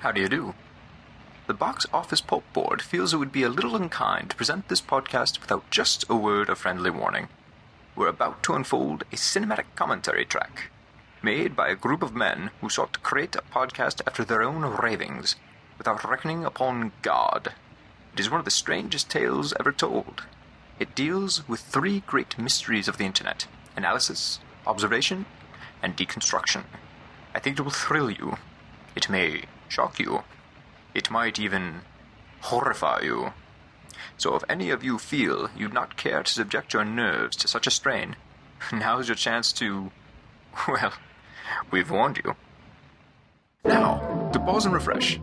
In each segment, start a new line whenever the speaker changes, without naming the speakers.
How do you do? The Box Office Pulp Board feels it would be a little unkind to present this podcast without just a word of friendly warning. We're about to unfold a cinematic commentary track, made by a group of men who sought to create a podcast after their own ravings, without reckoning upon God. It is one of the strangest tales ever told. It deals with three great mysteries of the internet: analysis, observation, and deconstruction. I think it will thrill you. It may shock you. It might even horrify you. So if any of you feel you'd not care to subject your nerves to such a strain, now's your chance to... well, we've warned you. Now, to pause and refresh.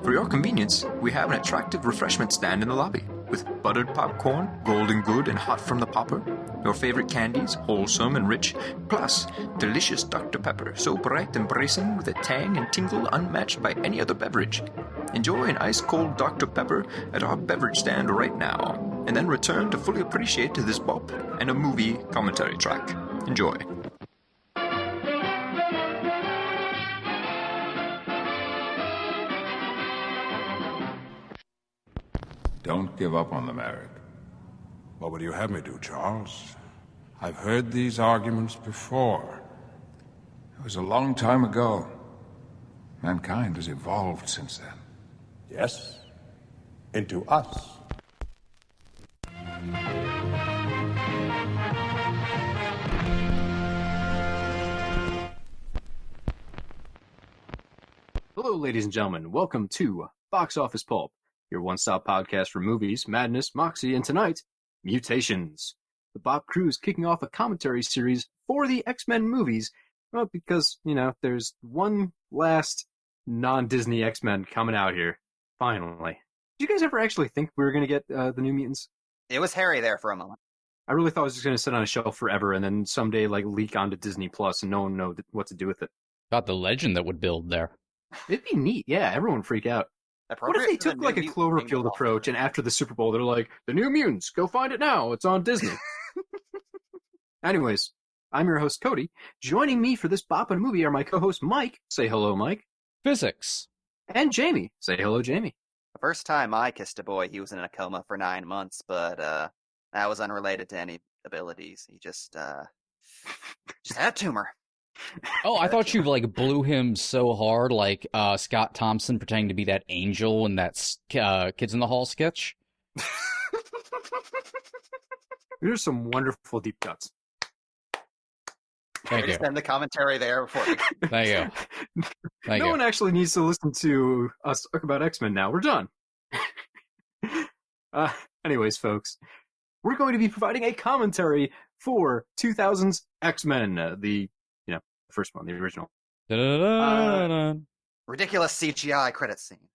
For your convenience, we have an attractive refreshment stand in the lobby, with buttered popcorn, golden good and hot from the popper, your favorite candies, wholesome and rich, plus delicious Dr. Pepper, so bright and bracing with a tang and tingle unmatched by any other beverage. Enjoy an ice-cold Dr. Pepper at our beverage stand right now, and then return to fully appreciate this BOP and a movie commentary track. Enjoy.
Don't give up on the married.
What would you have me do, Charles? I've heard these arguments before.
It was a long time ago. Mankind has evolved since then.
Yes, into us.
Hello, ladies and gentlemen. Welcome to Box Office Pulp, your one-stop podcast for movies, madness, moxie, and tonight, mutations. The BOP Crew is kicking off a commentary series for the X-Men movies, well, because, there's one last non-Disney X-Men coming out here, finally. Did you guys ever actually think we were going to get the New Mutants?
It was hairy there for a moment.
I really thought it was just going to sit on a shelf forever and then someday leak onto Disney Plus and no one know what to do with it.
About the legend that would build there.
It'd be neat, yeah, everyone would freak out. What if they took a Cloverfield approach and after the Super Bowl they're like, the New Mutants, go find it now, it's on Disney. Anyways, I'm your host Cody. Joining me for this Bop and Movie are my co-host Mike. Say hello, Mike.
Physics.
And Jamie. Say hello, Jamie.
The first time I kissed a boy, he was in a coma for 9 months, but that was unrelated to any abilities. He just had a tumor.
Oh, I thought you blew him so hard, like Scott Thompson pretending to be that angel in that Kids in the Hall sketch.
There's some wonderful deep cuts.
Thank you.
Extend the commentary there before.
Thank you. Thank
no
you.
one actually needs to listen to us talk about X-Men now. We're done. Anyways, folks, we're going to be providing a commentary for 2000's X-Men, the first one, the original.
Ridiculous CGI credit scene.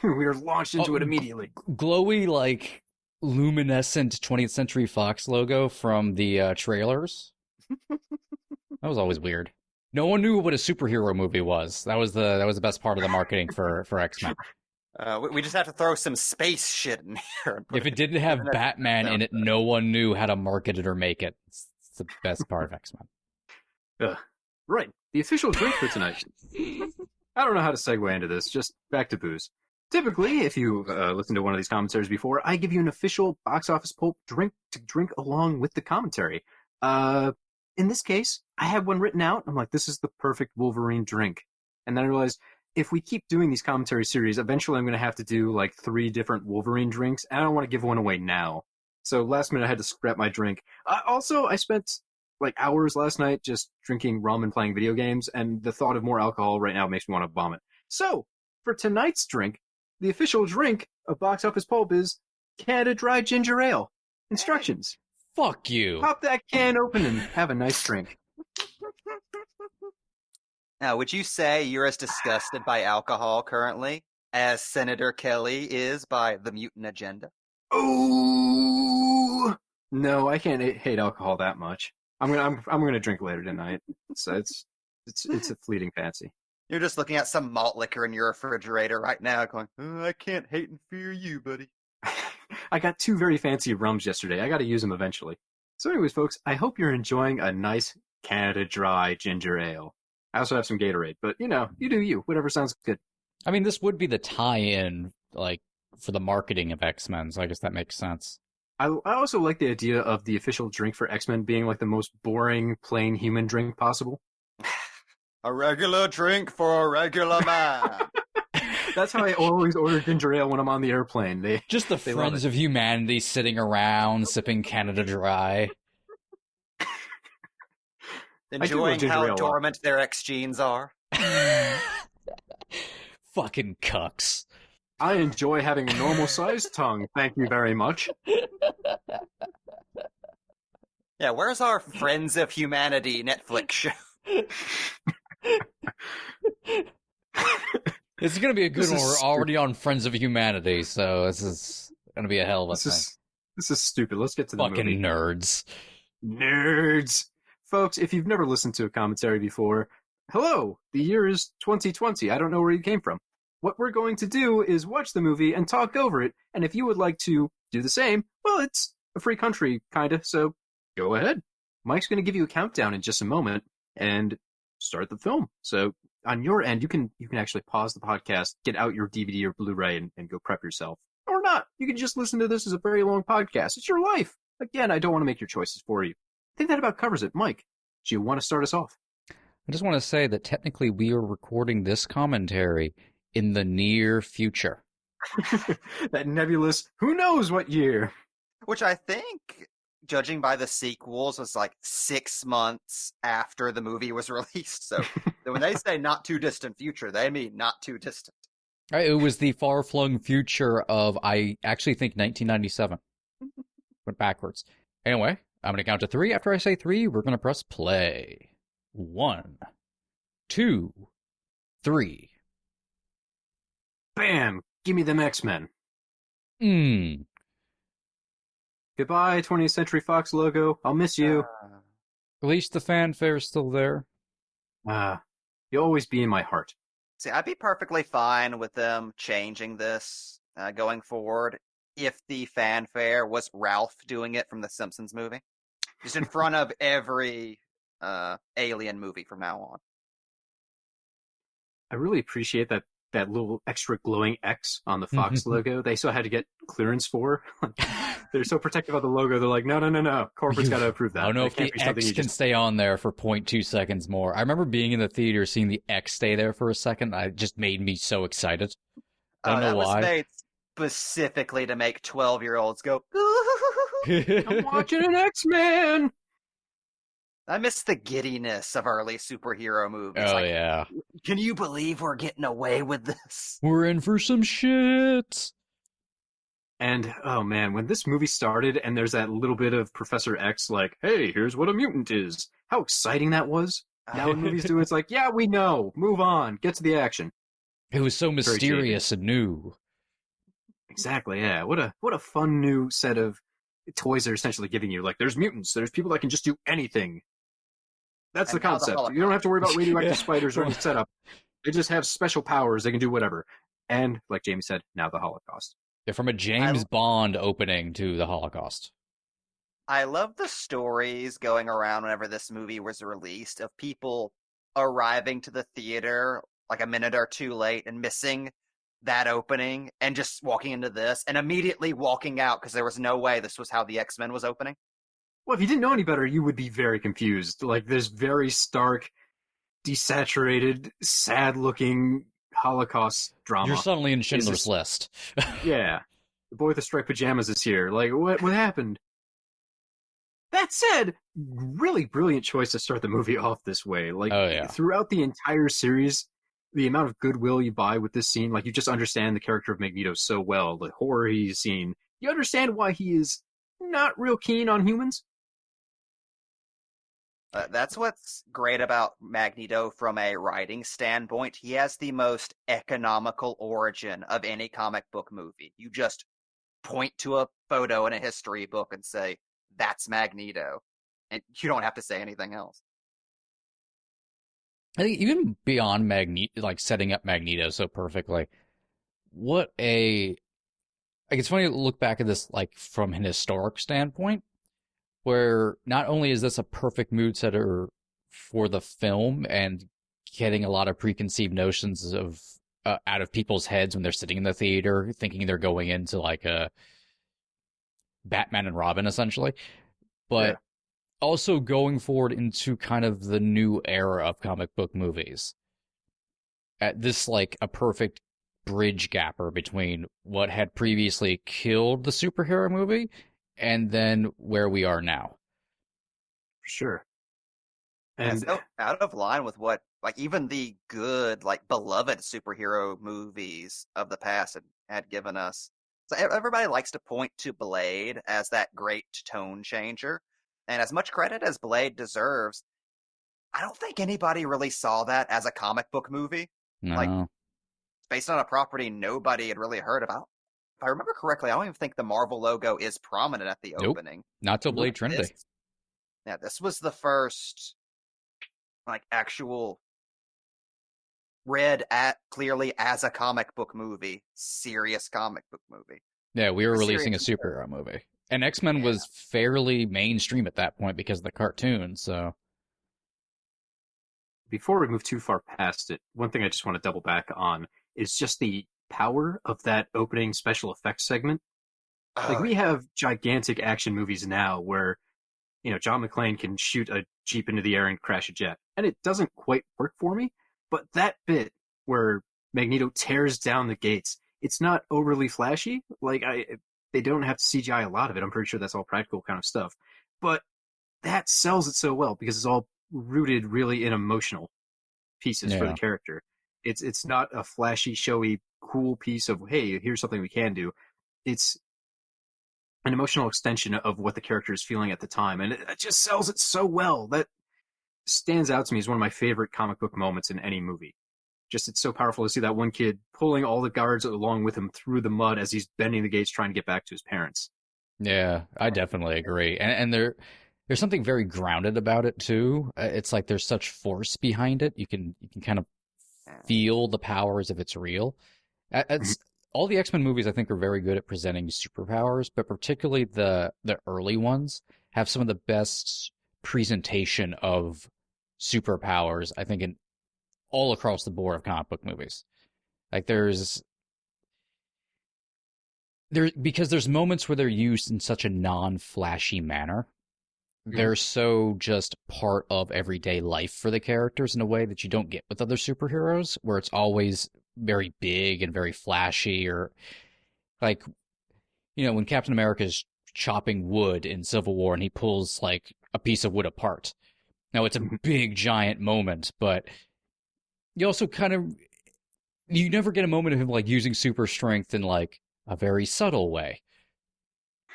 We are launched into it immediately.
Glowy, luminescent 20th Century Fox logo from the trailers. That was always weird. No one knew what a superhero movie was. That was the best part of the marketing for X-Men.
We just have to throw some space shit in here.
If it didn't have Batman in it, no one knew how to market it or make it. It's the best part of X-Men.
Right. The official drink for tonight. I don't know how to segue into this. Just back to booze. Typically, if you listened to one of these commentaries before, I give you an official Box Office Pulp drink to drink along with the commentary. In this case, I had one written out. I'm like, this is the perfect Wolverine drink. And then I realized, if we keep doing these commentary series, eventually I'm going to have to do 3 different Wolverine drinks, and I don't want to give one away now. So last minute I had to scrap my drink. Also, I spent hours last night just drinking rum and playing video games, and the thought of more alcohol right now makes me want to vomit. So, for tonight's drink, the official drink of Box Office Pulp is Canada Dry Ginger Ale. Instructions.
Fuck you.
Pop that can open and have a nice drink.
Now, would you say you're as disgusted by alcohol currently as Senator Kelly is by the mutant agenda?
Oh no, I can't hate alcohol that much. I'm gonna drink later tonight. So it's a fleeting fancy.
You're just looking at some malt liquor in your refrigerator right now, going, "Oh, I can't hate and fear you, buddy."
I got 2 very fancy rums yesterday. I got to use them eventually. So, anyways, folks, I hope you're enjoying a nice Canada Dry ginger ale. I also have some Gatorade, but you do you. Whatever sounds good.
I mean, this would be the tie-in, like, for the marketing of X-Men, so I guess that makes sense.
I also like the idea of the official drink for X-Men being like the most boring, plain human drink possible.
A regular drink for a regular man.
That's how I always order ginger ale when I'm on the airplane.
Just the
they
friends of humanity sitting around, sipping Canada Dry.
Enjoying how dormant their X genes are.
Fucking cucks.
I enjoy having a normal-sized tongue, thank you very much.
Yeah, where's our Friends of Humanity Netflix show?
It's going to be a good one. We're already on Friends of Humanity, so this is going to be a hell of a thing.
This is stupid. Let's get to the movie.
Fucking nerds.
Nerds! Folks, if you've never listened to a commentary before, hello! The year is 2020. I don't know where you came from. What we're going to do is watch the movie and talk over it, and if you would like to do the same, well, it's a free country, kinda, so go ahead. Mike's going to give you a countdown in just a moment and start the film. So on your end, you can actually pause the podcast, get out your DVD or Blu-ray, and go prep yourself. Or not. You can just listen to this as a very long podcast. It's your life. Again, I don't want to make your choices for you. I think that about covers it. Mike, do you want to start us off?
I just want to say that technically we are recording this commentary in the near future.
That nebulous, who knows what year?
Which I think, judging by the sequels, was like 6 months after the movie was released. So when they say not too distant future, they mean not too distant.
It was the far-flung future of, I actually think, 1997. Went backwards. Anyway, I'm going to count to 3. After I say 3, we're going to press play. 1, 2, 3.
Bam! Give me them X-Men. Goodbye, 20th Century Fox logo. I'll miss you.
At least the fanfare's still there.
You'll always be in my heart.
See, I'd be perfectly fine with them changing this going forward if the fanfare was Ralph doing it from the Simpsons movie. Just in front of every Alien movie from now on.
I really appreciate that little extra glowing X on the Fox logo. They still had to get clearance for. They're so protective of the logo. They're like, no. Corporate's got to approve that.
I don't know if the X can stay on there for 0.2 seconds more. I remember being in the theater, seeing the X stay there for a second. It just made me so excited. I don't know why.
That was made specifically to make 12-year-olds go,
I'm watching an X-Men!
I miss the giddiness of early superhero movies.
Oh, yeah.
Can you believe we're getting away with this?
We're in for some shit.
And, oh man, when this movie started and there's that little bit of Professor X like, hey, here's what a mutant is. How exciting that was. Now when movies do it, it's like, yeah, we know. Move on. Get to the action.
It was so mysterious and new.
Exactly, yeah. What a fun new set of toys they're essentially giving you. Like, there's mutants. There's people that can just do anything. That's the concept. You don't have to worry about radioactive spiders or any setup. They just have special powers. They can do whatever. And, like Jamie said, now the Holocaust.
They're from a James Bond opening to the Holocaust.
I love the stories going around whenever this movie was released of people arriving to the theater like a minute or two late and missing that opening and just walking into this and immediately walking out because there was no way this was how the X-Men was opening.
Well, if you didn't know any better, you would be very confused. Like, there's very stark, desaturated, sad-looking Holocaust drama.
You're suddenly in Schindler's List.
Yeah. The boy with the striped pajamas is here. Like, what happened? That said, really brilliant choice to start the movie off this way. Like, throughout the entire series, the amount of goodwill you buy with this scene, like, you just understand the character of Magneto so well, the horror he's seen. You understand why he is not real keen on humans.
That's what's great about Magneto from a writing standpoint. He has the most economical origin of any comic book movie. You just point to a photo in a history book and say, that's Magneto. And you don't have to say anything else.
I think even beyond Magneto, like setting up Magneto so perfectly, it's funny to look back at this like from an historic standpoint, where not only is this a perfect mood setter for the film and getting a lot of preconceived notions of out of people's heads when they're sitting in the theater thinking they're going into like a Batman and Robin essentially, but also going forward into kind of the new era of comic book movies. At this like a perfect bridge gapper between what had previously killed the superhero movie and then where we are now.
For sure.
And
And
it's so out of line with what, like, even the good, like, beloved superhero movies of the past had given us. So everybody likes to point to Blade as that great tone changer. And as much credit as Blade deserves, I don't think anybody really saw that as a comic book movie.
No.
Like, it's based on a property nobody had really heard about. If I remember correctly, I don't even think the Marvel logo is prominent at the
Nope.
opening.
Not till Blade Trinity.
This was the first, like, actual read at clearly as a comic book movie, serious comic book movie.
Yeah, we were releasing a
Serious.
superhero movie. And X-Men was fairly mainstream at that point because of the cartoon, so...
before we move too far past it, one thing I just want to double back on is just the power of that opening special effects segment. Like, we have gigantic action movies now where, you know, John McClane can shoot a Jeep into the air and crash a jet. And it doesn't quite work for me, but that bit where Magneto tears down the gates, it's not overly flashy. Like, they don't have to CGI a lot of it. I'm pretty sure that's all practical kind of stuff. But that sells it so well because it's all rooted really in emotional pieces for the character. It's not a flashy, showy, cool piece of, hey, here's something we can do. It's an emotional extension of what the character is feeling at the time, and it just sells it so well. That stands out to me as one of my favorite comic book moments in any movie. Just, it's so powerful to see that one kid pulling all the guards along with him through the mud as he's bending the gates trying to get back to his parents.
Yeah, I definitely agree. And there's something very grounded about it too. It's like there's such force behind it. You can kind of feel the powers if it's real. All the X-Men movies, I think, are very good at presenting superpowers, but particularly the early ones have some of the best presentation of superpowers, I think, in all across the board of comic book movies. Like because there's moments where they're used in such a non-flashy manner. They're so just part of everyday life for the characters in a way that you don't get with other superheroes, where it's always very big and very flashy, or like, you know, when Captain America's chopping wood in Civil War and he pulls like a piece of wood apart. Now it's a big giant moment, but you also you never get a moment of him like using super strength in like a very subtle way.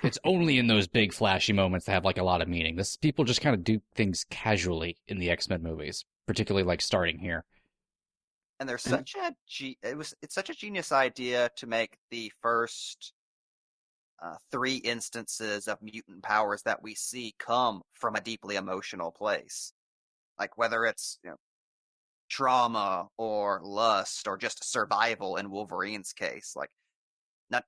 It's only in those big flashy moments that have like a lot of meaning. People just kind of do things casually in the X-Men movies, particularly like starting here.
And there's it's such a genius idea to make the first 3 instances of mutant powers that we see come from a deeply emotional place. Like, whether it's, you know, trauma or lust or just survival in Wolverine's case. Like, not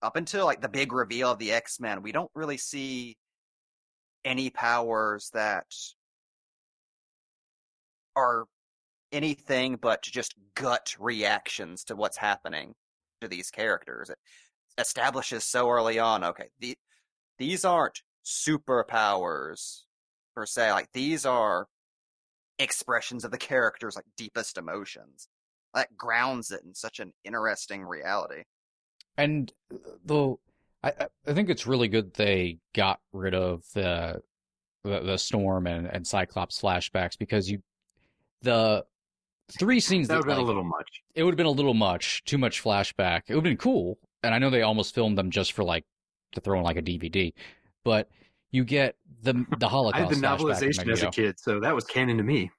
up until like the big reveal of the X-Men, we don't really see any powers that are anything but just gut reactions to what's happening to these characters. It establishes so early on, okay, these aren't superpowers per se. Like, these are expressions of the character's like deepest emotions. That grounds it in such an interesting reality.
And though I think it's really good they got rid of the Storm and Cyclops flashbacks, because the 3 scenes
that would have been
like,
a little much. It
would have been a little much, too much flashback. It would have been cool, and I know they almost filmed them just for like to throw in like a DVD, but you get the Holocaust.
I had the novelization as a kid, so that was canon to me.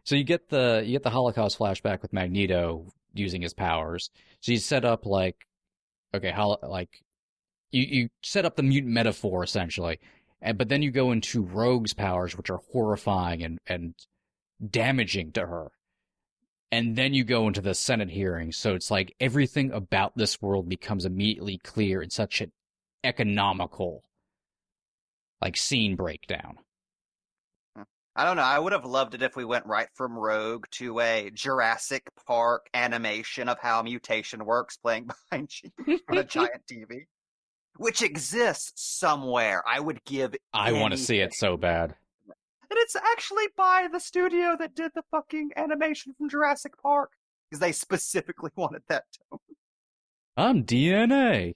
So you get the Holocaust flashback with Magneto using his powers. So you set up like, okay, you set up the mutant metaphor essentially, but then you go into Rogue's powers, which are horrifying and damaging to her. And then you go into the Senate hearing, so it's like everything about this world becomes immediately clear in such an economical, like, scene breakdown.
I don't know. I would have loved it if we went right from Rogue to a Jurassic Park animation of how mutation works playing behind you on a giant TV, which exists somewhere. I would give
I want to see it so bad.
And it's actually by the studio that did the fucking animation from Jurassic Park, because they specifically wanted that tone.
I'm DNA.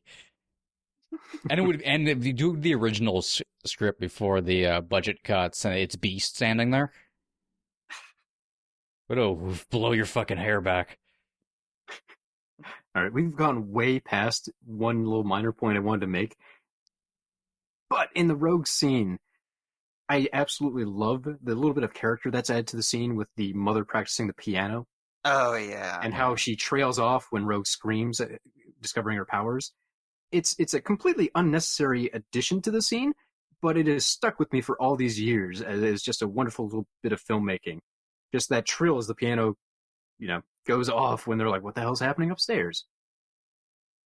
And if you do the original script before the budget cuts, and it's Beast standing there, it'll blow your fucking hair back.
All right, we've gone way past one little minor point I wanted to make, but in the Rogue scene, I absolutely love the little bit of character that's added to the scene with the mother practicing the piano.
Oh yeah,
and how she trails off when Rogue screams, discovering her powers. It's a completely unnecessary addition to the scene, but it has stuck with me for all these years as just a wonderful little bit of filmmaking. Just that trill as the piano, goes off when they're like, what the hell's happening upstairs?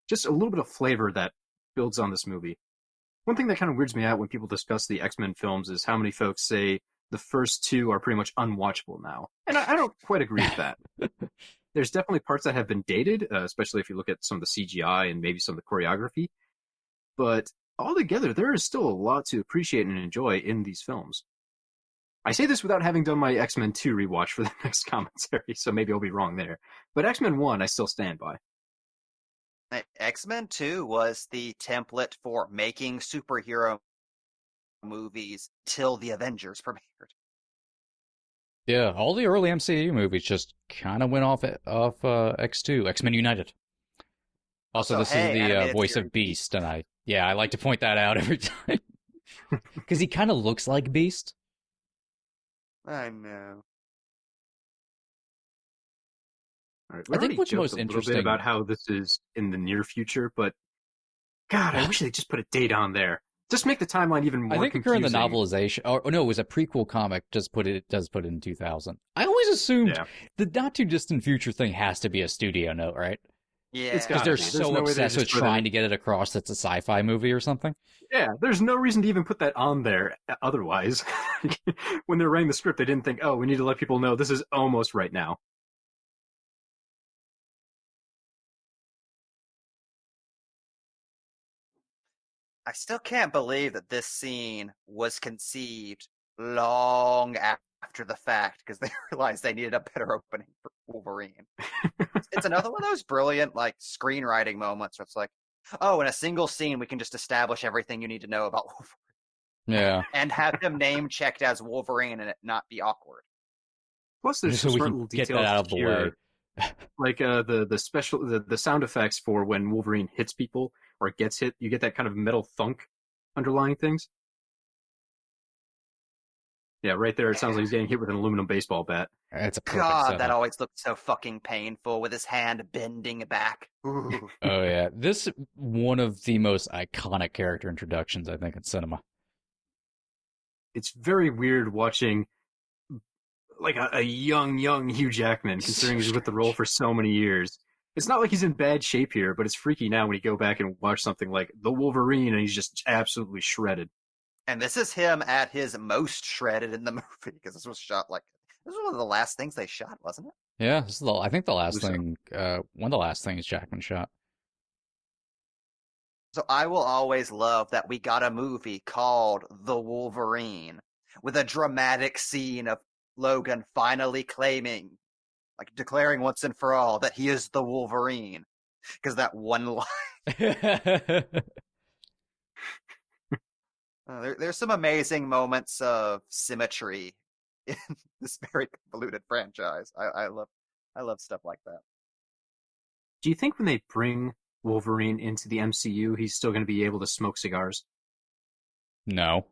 Just a little bit of flavor that builds on this movie. One thing that kind of weirds me out when people discuss the X-Men films is how many folks say the first two are pretty much unwatchable now. And I don't quite agree with that. There's definitely parts that have been dated, especially if you look at some of the CGI and maybe some of the choreography. But altogether, there is still a lot to appreciate and enjoy in these films. I say this without having done my X-Men 2 rewatch for the next commentary, so maybe I'll be wrong there. But X-Men 1, I still stand by.
X-Men 2 was the template for making superhero movies till the Avengers premiered.
Yeah, all the early MCU movies just kind of went off X2, X-Men United. Also, this is the voice of Beast, and I like to point that out every time. Because he kind of looks like Beast.
I know.
All right,
I think what's most interesting
about how this is in the near future, but God, I wish they just put a date on there. Just make the timeline even more confusing.
I think during the novelization, or no, it was a prequel comic. Does put it in 2000. I always assumed the not too distant future thing has to be a studio note, right?
Yeah,
because they're so obsessed with trying to get it across that's a sci-fi movie or something.
Yeah, there's no reason to even put that on there. Otherwise, when they're writing the script, they didn't think, "Oh, we need to let people know this is almost right now."
I still can't believe that this scene was conceived long after the fact because they realized they needed a better opening for Wolverine. It's another one of those brilliant screenwriting moments where it's like, oh, in a single scene we can just establish everything you need to know about Wolverine.
Yeah.
And have him name checked as Wolverine and it not be awkward.
Plus there's
so
some
we
smart
can
little
get
details
that out of the way.
Like the special the sound effects for when Wolverine hits people or gets hit, you get that kind of metal thunk underlying things. Yeah, right there. It sounds like he's getting hit with an aluminum baseball bat.
That's a perfect
God,
setup.
that always looked so fucking painful with his hand bending back. Ooh.
Oh yeah, this one of the most iconic character introductions I think in cinema.
It's very weird watching like a young Hugh Jackman, considering he's with the role for so many years. It's not like he's in bad shape here, but it's freaky now when you go back and watch something like The Wolverine and he's just absolutely shredded.
And this is him at his most shredded in the movie because this was shot this was one of the last things they shot, wasn't it?
Yeah, this is I think the last thing, one of the last things Jackman shot.
So I will always love that we got a movie called The Wolverine with a dramatic scene of Logan finally claiming, declaring once and for all that he is the Wolverine. Because that one line. There's some amazing moments of symmetry in this very convoluted franchise. I love stuff like that.
Do you think when they bring Wolverine into the MCU, he's still going to be able to smoke cigars?
No.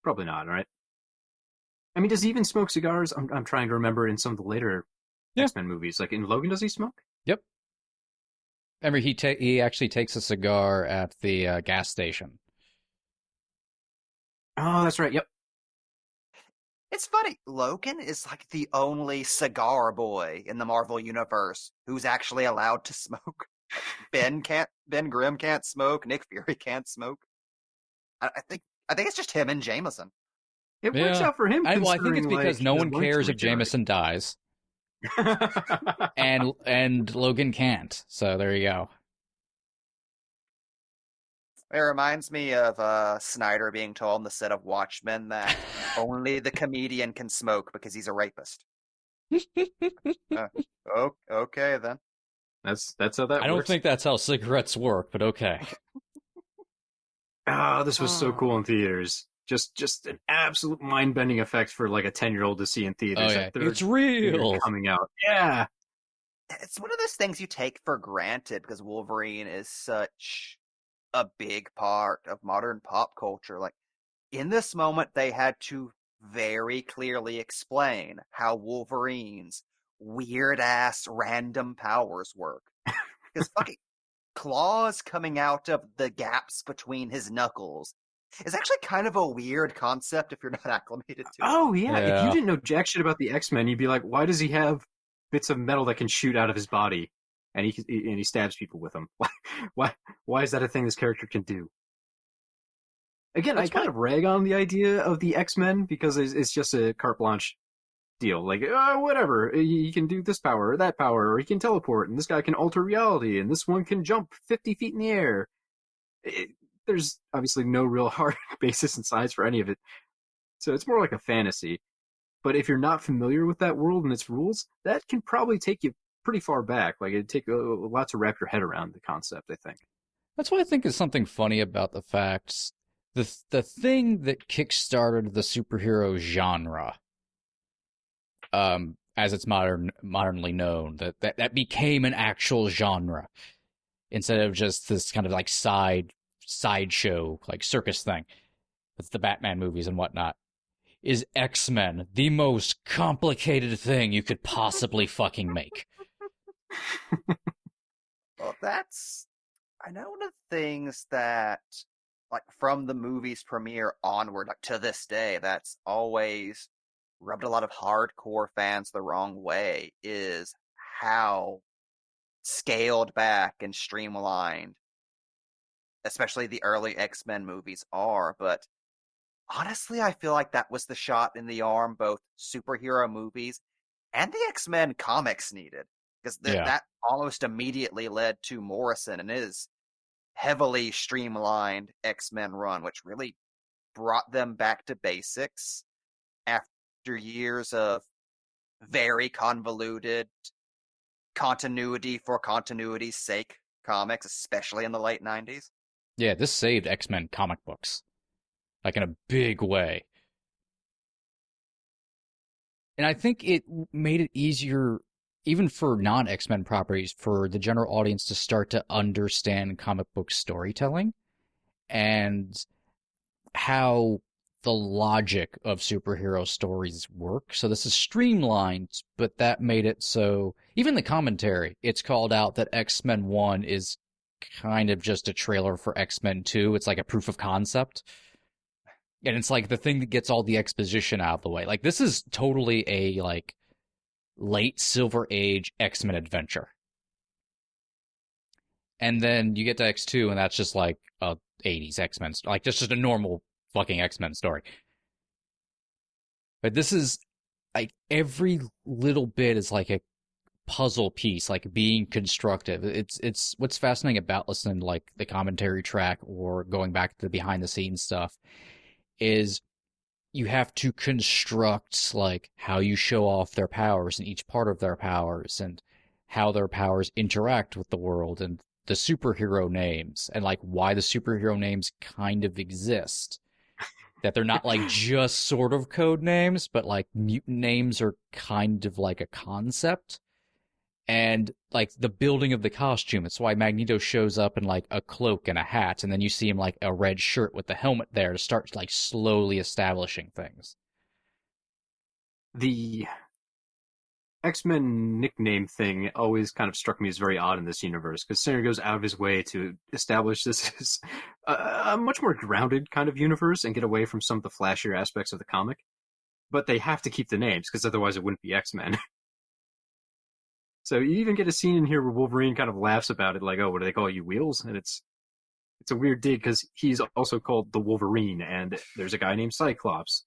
Probably not, right? I mean, does he even smoke cigars? I'm trying to remember in some of the later X-Men movies. Like in Logan, does he smoke?
Yep. Remember, he actually takes a cigar at the gas station.
Oh, that's right. Yep.
It's funny. Logan is the only cigar boy in the Marvel universe who's actually allowed to smoke. Ben Grimm can't smoke. Nick Fury can't smoke. I think it's just him and Jameson.
It works out for him.
I think it's
considering,
because
like,
no
his
one
lungs
cares if
regenerate.
Jameson dies, and Logan can't. So there you go.
It reminds me of Snyder being told on the set of Watchmen that only the comedian can smoke because he's a rapist. Okay then.
That's how that works.
I don't think that's how cigarettes work, but okay.
Oh, this was so cool in theaters. Just an absolute mind-bending effect for like a 10-year-old to see in theaters.
Oh yeah,
That they're
it's real.
coming out. Yeah.
It's one of those things you take for granted because Wolverine is such a big part of modern pop culture. Like, in this moment, they had to very clearly explain how Wolverine's weird-ass random powers work. Because fucking claws coming out of the gaps between his knuckles is actually kind of a weird concept if you're not acclimated to it.
Oh yeah. If
Yeah.
you didn't know jack shit about the X-Men, you'd be like, why does he have bits of metal that can shoot out of his body, and he stabs people with them? Why is that a thing this character can do? Again, I kind of rag on the idea of the X-Men because it's just a carte blanche deal. Like, whatever, he can do this power or that power, or he can teleport, and this guy can alter reality, and this one can jump 50 feet in the air. There's obviously no real hard basis in science for any of it, so it's more like a fantasy. But if you're not familiar with that world and its rules, that can probably take you pretty far back. Like, it'd take a lot to wrap your head around the concept, I think.
That's what I think is something funny about the facts. The thing that kickstarted the superhero genre, as it's modernly known, that became an actual genre instead of just this kind of like sideshow, like circus thing with the Batman movies and whatnot, is X-Men, the most complicated thing you could possibly fucking make.
Well, I know one of the things that, like, from the movie's premiere onward, like, to this day, that's always rubbed a lot of hardcore fans the wrong way, is how scaled back and streamlined, especially the early X-Men movies are. But honestly, I feel like that was the shot in the arm both superhero movies and the X-Men comics needed. Because that almost immediately led to Morrison and his heavily streamlined X-Men run, which really brought them back to basics after years of very convoluted continuity for continuity's sake comics, especially in the late 90s.
Yeah, this saved X-Men comic books, like in a big way. And I think it made it easier, even for non-X-Men properties, for the general audience to start to understand comic book storytelling and how the logic of superhero stories work. So this is streamlined, but that made it so, even the commentary, it's called out that X-Men 1 is kind of just a trailer for X-Men 2. It's like a proof of concept. And it's like the thing that gets all the exposition out of the way. Like, this is totally a, like, late Silver Age X-Men adventure. And then you get to X2, and that's just like a 80s X-Men, like just a normal fucking X-Men story. But this is, like, every little bit is like a puzzle piece, like being constructive. It's what's fascinating about listening to, like, the commentary track or going back to the behind the scenes stuff is you have to construct, like, how you show off their powers and each part of their powers and how their powers interact with the world and the superhero names and, like, why the superhero names kind of exist. That they're not, like, just sort of code names, but, like, mutant names are kind of like a concept. And, like, the building of the costume. It's why Magneto shows up in, like, a cloak and a hat, and then you see him, like, a red shirt with the helmet there to start, like, slowly establishing things.
The X-Men nickname thing always kind of struck me as very odd in this universe, because Singer goes out of his way to establish this as a much more grounded kind of universe and get away from some of the flashier aspects of the comic. But they have to keep the names, because otherwise it wouldn't be X-Men. So you even get a scene in here where Wolverine kind of laughs about it, like, oh, what do they call you, Wheels? And it's a weird dig, because he's also called the Wolverine, and there's a guy named Cyclops.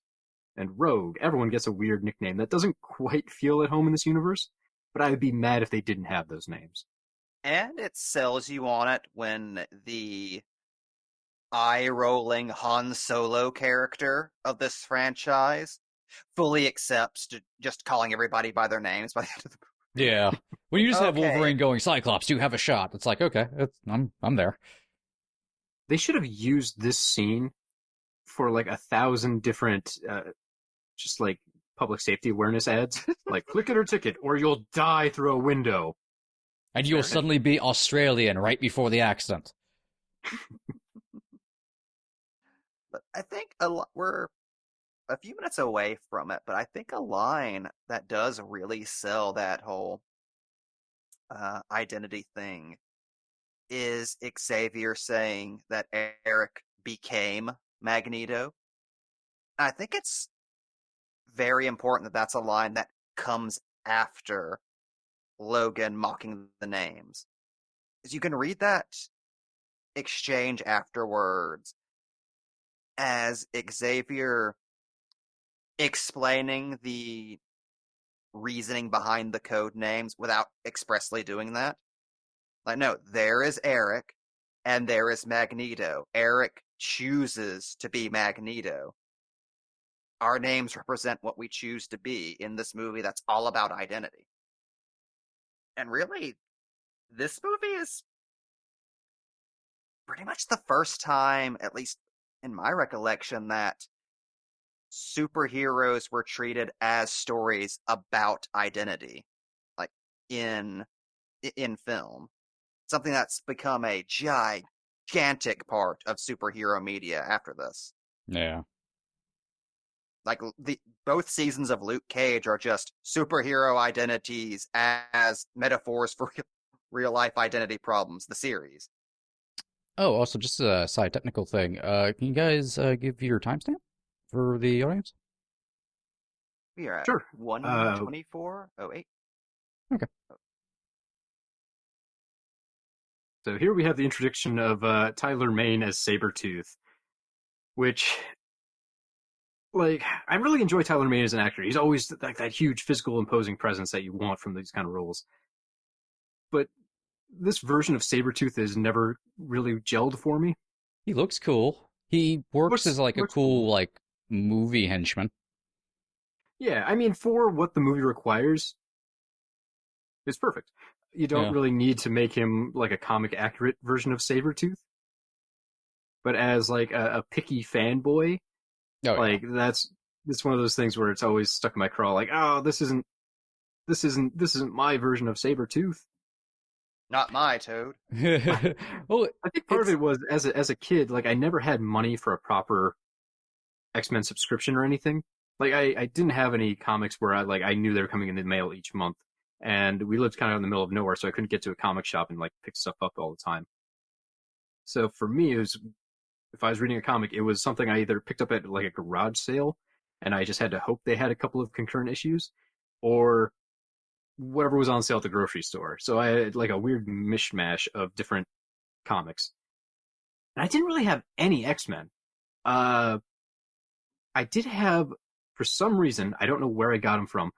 and Rogue. Everyone gets a weird nickname that doesn't quite feel at home in this universe, but I would be mad if they didn't have those names.
And it sells you on it when the eye-rolling Han Solo character of this franchise fully accepts just calling everybody by their names by the end of the movie.
Yeah. When you just have
Okay.
Wolverine going, Cyclops, you have a shot. It's like, okay, I'm there.
They should have used this scene for like 1,000 different, just like public safety awareness ads. Like, click it or ticket, or you'll die through a window.
And you'll suddenly be Australian right before the accident.
But I think we're a few minutes away from it, but I think a line that does really sell that whole identity thing is Xavier saying that Eric became Magneto. I think it's very important that that's a line that comes after Logan mocking the names. Because you can read that exchange afterwards as Xavier explaining the reasoning behind the code names without expressly doing that. Like, no, there is Eric and there is Magneto. Eric chooses to be Magneto. Our names represent what we choose to be in this movie that's all about identity. And really, this movie is pretty much the first time, at least in my recollection, that superheroes were treated as stories about identity, like in film. Something that's become a gigantic part of superhero media after this.
Yeah.
Like both seasons of Luke Cage are just superhero identities as metaphors for real life identity problems. The series.
Oh, also, just a side technical thing. Can you guys give your timestamp for the audience?
We are at
Sure.
1:24:08.
Okay.
So here we have the introduction of Tyler Mane as Sabretooth, which, like, I really enjoy Tyler Mane as an actor. He's always like that huge physical imposing presence that you want from these kind of roles. But this version of Sabretooth has never really gelled for me.
He looks cool. He works as like a
looks
cool like movie henchman.
Yeah, I mean, for what the movie requires, it's perfect. You don't
Yeah.
really need to make him like a comic accurate version of Sabretooth. But as like a picky fanboy,
Oh,
like it's one of those things where it's always stuck in my craw, like, oh, this isn't my version of Sabretooth.
Not my Toad.
yeah. Well,
I think part of it was as a kid, like I never had money for a proper X-Men subscription or anything. Like I didn't have any comics where I knew they were coming in the mail each month. And we lived kind of in the middle of nowhere, so I couldn't get to a comic shop and like pick stuff up all the time. So for me, it was, if I was reading a comic, it was something I either picked up at like a garage sale, and I just had to hope they had a couple of concurrent issues, or whatever was on sale at the grocery store. So I had like a weird mishmash of different comics. And I didn't really have any X-Men. I did have, for some reason, I don't know where I got them from,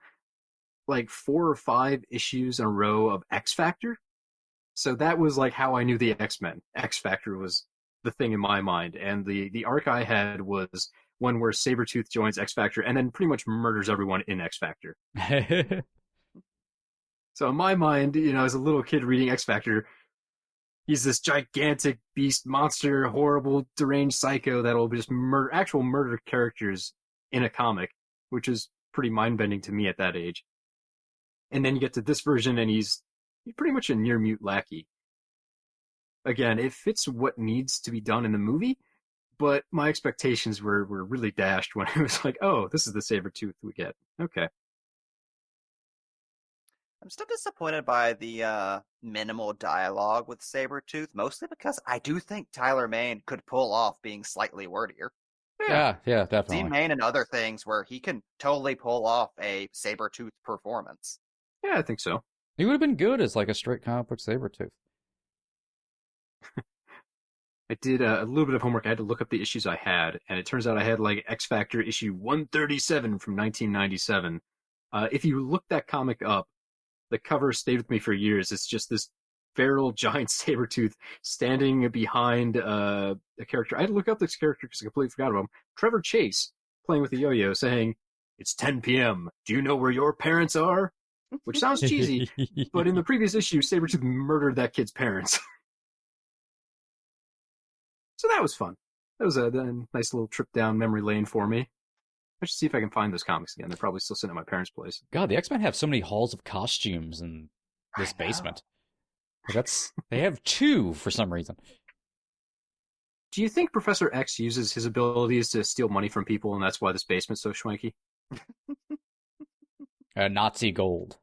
like 4 or 5 issues in a row of X Factor. So that was like how I knew the X-Men. X Factor was the thing in my mind. And the arc I had was one where Sabretooth joins X Factor and then pretty much murders everyone in X Factor. So in my mind, as a little kid reading X Factor, he's this gigantic beast monster, horrible, deranged psycho that'll just actual murder characters in a comic, which is pretty mind-bending to me at that age. And then you get to this version, and he's pretty much a near-mute lackey. Again, it fits what needs to be done in the movie, but my expectations were really dashed when it was like, oh, this is the Sabretooth we get. Okay.
I'm still disappointed by the minimal dialogue with Sabretooth, mostly because I do think Tyler Mane could pull off being slightly wordier.
yeah,
Seen
definitely.
Mane and other things where he can totally pull off a Sabretooth performance.
Yeah, I think so.
He would have been good as like a straight comic book Sabretooth.
I did a little bit of homework. I had to look up the issues I had, and it turns out I had like X Factor issue 137 from 1997. If you look that comic up, the cover stayed with me for years. It's just this feral giant Sabretooth standing behind a character. I had to look up this character because I completely forgot about him. Trevor Chase playing with a yo-yo saying, "It's 10 p.m. Do you know where your parents are?" Which sounds cheesy, but in the previous issue, Sabretooth murdered that kid's parents. So that was fun. That was a nice little trip down memory lane for me. I should see if I can find those comics again. They're probably still sitting at my parents' place.
God, the X-Men have so many halls of costumes in this basement. They have 2 for some reason.
Do you think Professor X uses his abilities to steal money from people, and that's why this basement's so schwanky?
Nazi gold.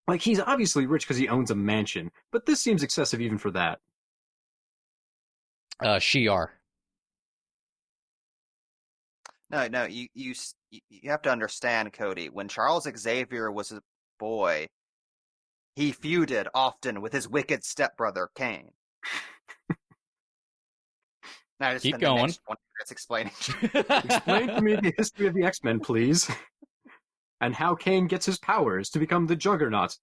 Like, he's obviously rich because he owns a mansion, but this seems excessive even for that.
Shi'ar.
No, you have to understand, Cody. When Charles Xavier was a boy, he feuded often with his wicked stepbrother, Kane. Now, just
keep going.
That's explaining.
Explain to me the history of the X-Men, please. And how Kane gets his powers to become the Juggernaut.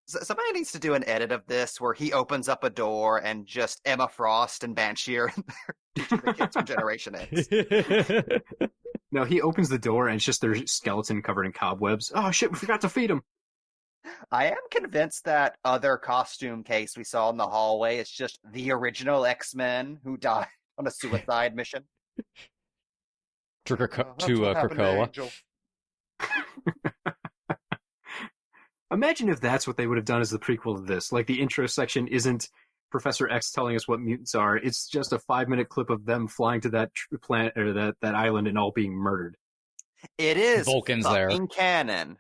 Somebody needs to do an edit of this where he opens up a door and just Emma Frost and Banshee are in there teaching the kids from Generation X.
No, he opens the door and it's just their skeleton covered in cobwebs. Oh shit, we forgot to feed him.
I am convinced that other costume case we saw in the hallway is just the original X-Men who died on a suicide mission.
To Krakoa.
Imagine if that's what they would have done as the prequel to this. Like, the intro section isn't Professor X telling us what mutants are. It's just a 5-minute clip of them flying to that planet or that island and all being murdered.
It is
Vulcan's
fucking
there.
Canon.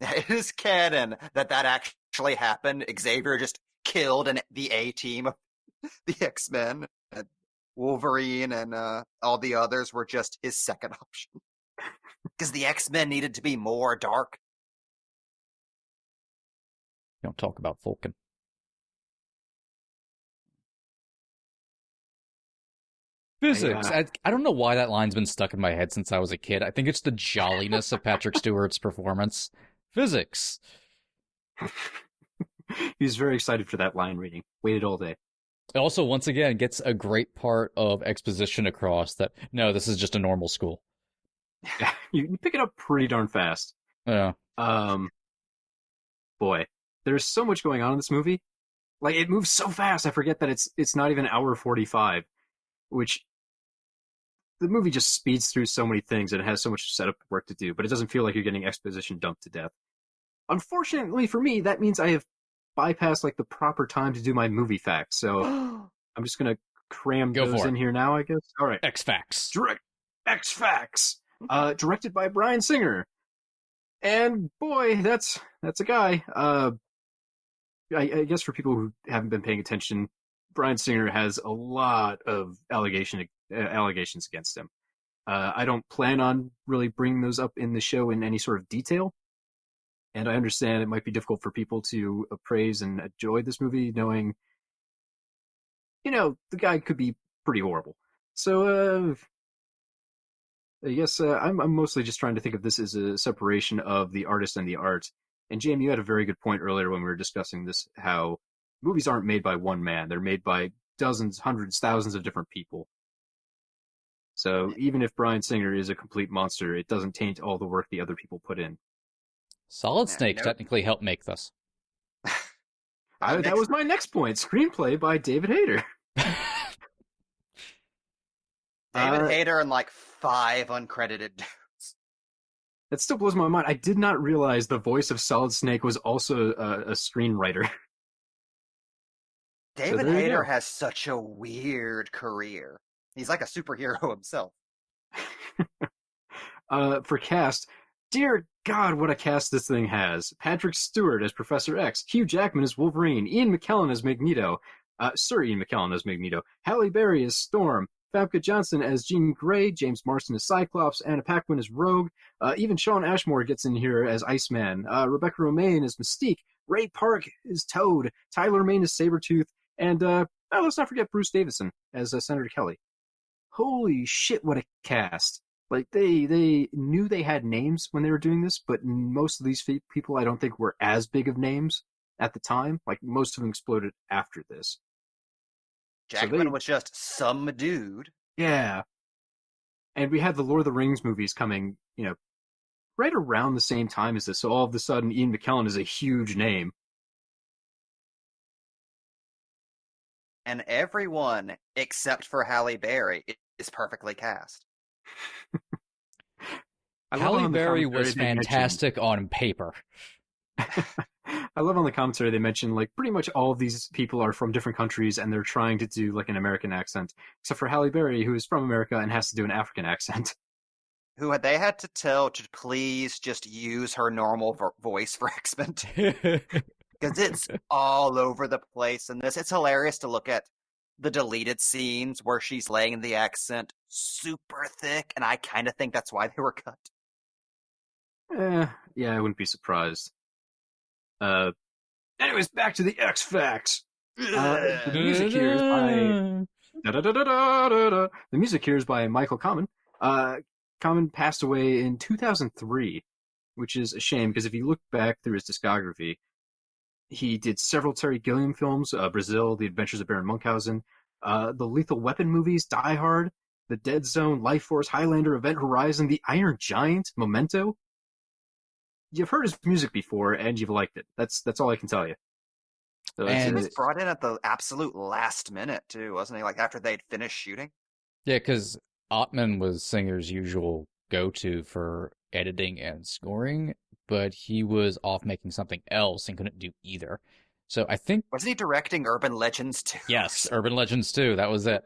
It is canon that actually happened. Xavier just killed the A-team of the X-Men. And Wolverine and all the others were just his second option. Because the X-Men needed to be more dark.
Don't talk about Vulcan. Physics. I don't know why that line's been stuck in my head since I was a kid. I think it's the jolliness of Patrick Stewart's performance. Physics.
He was very excited for that line reading. Waited all day.
It also, once again, gets a great part of exposition across that, no, this is just a normal school.
Yeah, you pick it up pretty darn fast.
Yeah.
Boy, there's so much going on in this movie. Like, it moves so fast, I forget that it's not even hour 45, which the movie just speeds through so many things and it has so much setup work to do, but it doesn't feel like you're getting exposition dumped to death. Unfortunately for me, that means I have bypassed like the proper time to do my movie facts, so I'm just gonna cram those in here now, I guess. All right.
X-Facts.
X-Facts. Directed by Bryan Singer. And boy, that's a guy. I guess for people who haven't been paying attention, Bryan Singer has a lot of allegations against him. I don't plan on really bringing those up in the show in any sort of detail. And I understand it might be difficult for people to appraise and enjoy this movie, knowing, the guy could be pretty horrible. So, I guess I'm mostly just trying to think of this as a separation of the artist and the art. And Jamie, you had a very good point earlier when we were discussing this, how movies aren't made by one man. They're made by dozens, hundreds, thousands of different people. So even if Bryan Singer is a complete monster, it doesn't taint all the work the other people put in.
Solid Snake technically helped make this.
That was my next point. Screenplay by David Hayter.
David Hayter and like 5 uncredited dudes.
That still blows my mind. I did not realize the voice of Solid Snake was also a screenwriter.
David Hayter has such a weird career. He's like a superhero himself.
For cast, dear God, what a cast this thing has. Patrick Stewart as Professor X, Hugh Jackman as Wolverine, Ian McKellen as Magneto, Sir Ian McKellen as Magneto, Halle Berry as Storm, Famke Johnson as Jean Grey, James Marsden as Cyclops, Anna Paquin as Rogue, even Shawn Ashmore gets in here as Iceman, Rebecca Romijn as Mystique, Ray Park as Toad, Tyler Mane as Sabretooth, and Oh, let's not forget Bruce Davison as Senator Kelly. Holy shit, what a cast. Like, they knew they had names when they were doing this, but most of these people I don't think were as big of names at the time. Like, most of them exploded after this.
Jackman was just some dude.
Yeah. And we had the Lord of the Rings movies coming, right around the same time as this. So all of a sudden, Ian McKellen is a huge name.
And everyone, except for Halle Berry, is perfectly cast.
Halle Berry was fantastic on paper.
I love on the commentary they mentioned, like, pretty much all of these people are from different countries and they're trying to do, like, an American accent. Except for Halle Berry, who is from America and has to do an African accent.
Who they had to tell to please just use her normal voice for X-Men 2. Because it's all over the place in this. It's hilarious to look at the deleted scenes where she's laying the accent super thick, and I kind of think that's why they were cut.
Yeah, I wouldn't be surprised. Anyways, back to the X Facts. The music here is by the music here is by Michael Kamen. Kamen passed away in 2003, which is a shame because if you look back through his discography, he did several Terry Gilliam films: Brazil, The Adventures of Baron Munchausen, the Lethal Weapon movies, Die Hard, The Dead Zone, Life Force, Highlander, Event Horizon, The Iron Giant, Memento. You've heard his music before, and you've liked it. That's all I can tell you. So
he was brought in at the absolute last minute, too, wasn't he? Like, after they'd finished shooting?
Yeah, because Ottman was Singer's usual go-to for editing and scoring, but he was off making something else and couldn't do either. So I think...
Wasn't he directing Urban Legends 2?
Yes, Urban Legends 2, that was it.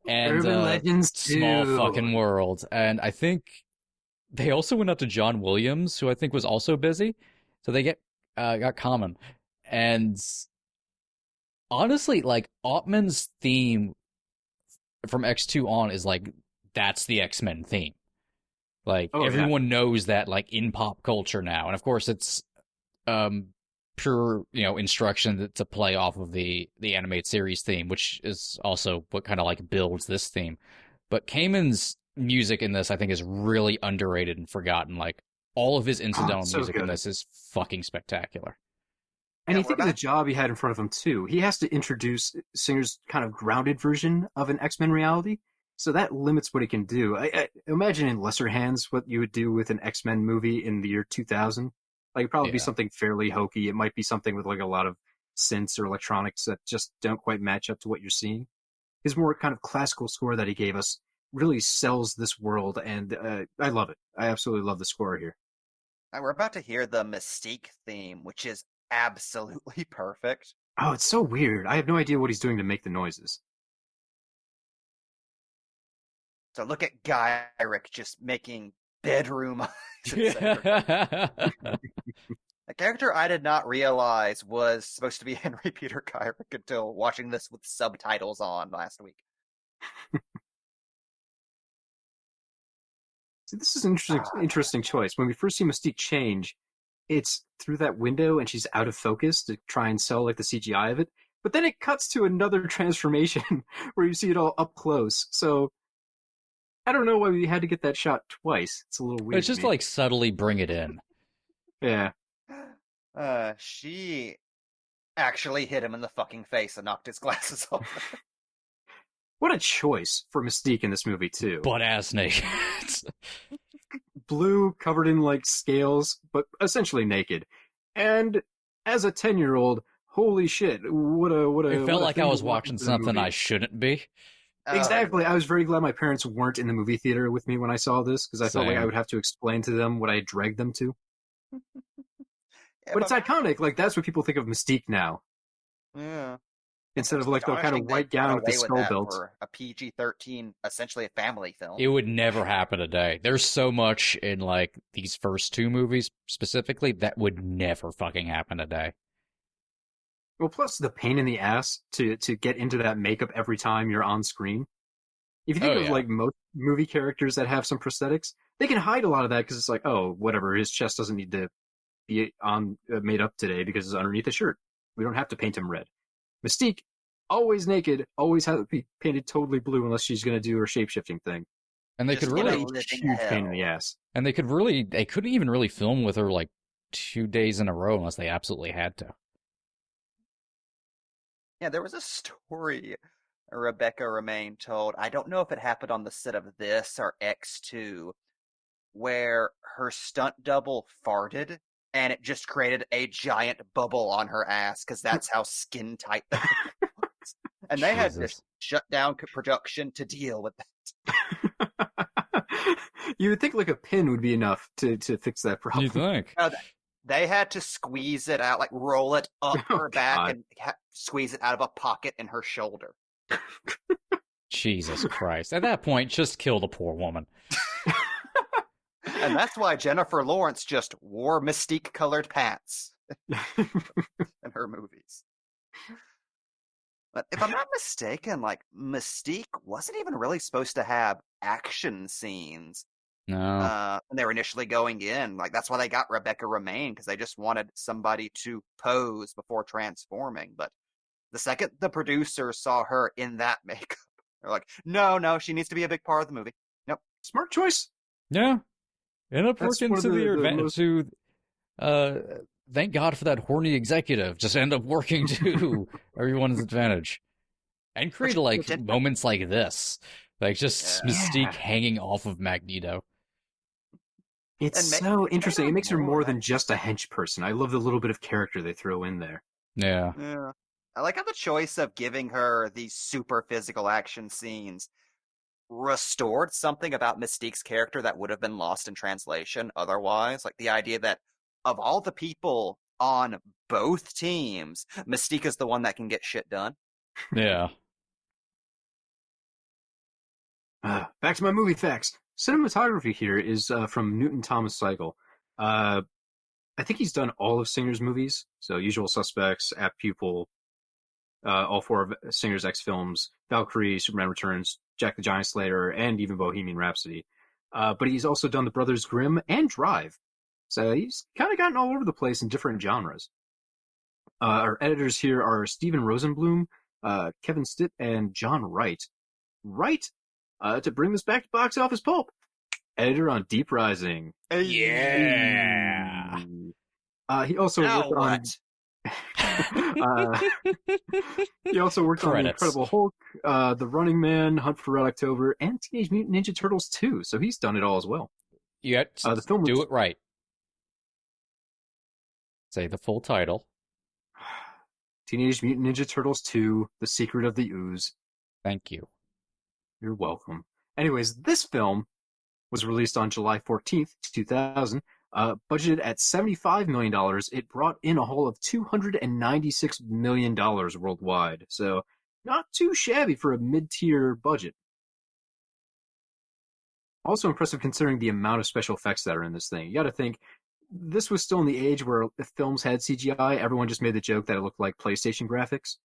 And
Urban Legends 2.
Small fucking World. And I think they also went up to John Williams, who I think was also busy. So they got Common. And honestly, like, Ottman's theme from X2 on is like, that's the X-Men theme. Like, everyone knows that, like, in pop culture now. And of course, it's pure, instruction to play off of the animated series theme, which is also what kind of, like, builds this theme. But Kamen's music in this, I think, is really underrated and forgotten. Like, all of his incidental music in this is fucking spectacular.
And you think of the job he had in front of him, too. He has to introduce Singer's kind of grounded version of an X-Men reality. So that limits what he can do. I imagine in lesser hands what you would do with an X-Men movie in the year 2000. Like, it'd probably be something fairly hokey. It might be something with, like, a lot of synths or electronics that just don't quite match up to what you're seeing. His more kind of classical score that he gave us really sells this world, and I love it. I absolutely love the score here.
We're about to hear the Mystique theme, which is absolutely perfect.
Oh, it's so weird. I have no idea what he's doing to make the noises.
So look at Gyrick just making bedroom eyes.
Yeah.
A character I did not realize was supposed to be Henry Peter Gyrick until watching this with subtitles on last week.
See, this is an interesting choice. When we first see Mystique change, it's through that window and she's out of focus to try and sell like the CGI of it. But then it cuts to another transformation where you see it all up close. So I don't know why we had to get that shot twice. It's a little weird.
It's just like subtly bring it in.
Yeah.
She actually hit him in the fucking face and knocked his glasses off.
What a choice for Mystique in this movie, too.
Butt-ass naked.
Blue, covered in, like, scales, but essentially naked. And as a 10-year-old, holy shit, what a...
It felt like I was watching something I shouldn't be.
Exactly. I was very glad my parents weren't in the movie theater with me when I saw this, because I felt like I would have to explain to them what I had dragged them to. But it's iconic. Like, that's what people think of Mystique now.
Yeah.
Instead of, like, the kind of white gown with the skull belt.
For a PG-13, essentially a family film.
It would never happen today. There's so much in, like, these first two movies specifically that would never fucking happen today.
Well, plus the pain in the ass to get into that makeup every time you're on screen. If you think of, like, most movie characters that have some prosthetics, they can hide a lot of that because it's like, oh, whatever, his chest doesn't need to be made up today because it's underneath the shirt. We don't have to paint him red. Mystique, always naked, always have to be painted totally blue unless she's going to do her shape-shifting thing.
And they
Just
could
in a
really,
living
huge pain in
hell.
the ass.
and they couldn't even really film with her like 2 days in a row unless they absolutely had to.
Yeah, there was a story Rebecca Romaine told. I don't know if it happened on the set of this or X2, where her stunt double farted and it just created a giant bubble on her ass because that's how skin tight the movie was. And they had to
Jesus.
shut down production to deal with that.
You would think like a pin would be enough to fix that problem.
You think?
No, they had to squeeze it out, like roll it up
Oh,
her back
God.
and squeeze it out of a pocket in her shoulder.
Jesus Christ. At that point, just kill the poor woman.
And that's why Jennifer Lawrence just wore Mystique-colored pants in her movies. But if I'm not mistaken, like, Mystique wasn't even really supposed to have action scenes
No.
when they were initially going in. Like, that's why they got Rebecca Romaine, because they just wanted somebody to pose before transforming. But the second the producers saw her in that makeup, they're like, no, she needs to be a big part of the movie. Nope.
Smart choice.
Yeah. End up
That's
working
one of
to
the
the advantage
most-
to thank God for that horny executive. Just end up working to everyone's advantage. And create like
did-
moments like this. Like just
Yeah.
Mystique hanging off of Magneto.
It's
And
so interesting. It makes her more
more
than just a hench person. I love the little bit of character they throw in there.
Yeah.
Yeah. I like how the choice of giving her these super physical action scenes restored something about Mystique's character that would have been lost in translation otherwise. Like the idea that of all the people on both teams, Mystique is the one that can get shit done.
Yeah.
Back to my movie facts. Cinematography here is from Newton Thomas Cycle. I think he's done all of Singer's movies. So Usual Suspects, Apt Pupil, all four of Singer's X films, Valkyrie, Superman Returns, Jack the Giant Slayer, and even Bohemian Rhapsody. But he's also done The Brothers Grimm and Drive. So he's kind of gotten all over the place in different genres. Our editors here are Stephen Rosenblum, Kevin Stitt, and John Wright. Wright, to bring this back to Box Office Pulp, editor on Deep Rising.
Yeah.
He also
Now
worked on.
what?
He also worked on The
Credits.
Incredible Hulk, The Running Man, Hunt for Red October, and Teenage Mutant Ninja Turtles 2. So he's done it all as well.
You got to
The film
do
was-
it right. Say the full title.
Teenage Mutant Ninja Turtles 2, The Secret of the Ooze.
Thank you.
You're welcome. Anyways, this film was released on July 14th, 2000. Budgeted at $75 million, it brought in a haul of $296 million worldwide. So, not too shabby for a mid-tier budget. Also impressive considering the amount of special effects that are in this thing. You gotta think, this was still in the age where if films had CGI, everyone just made the joke that it looked like PlayStation graphics.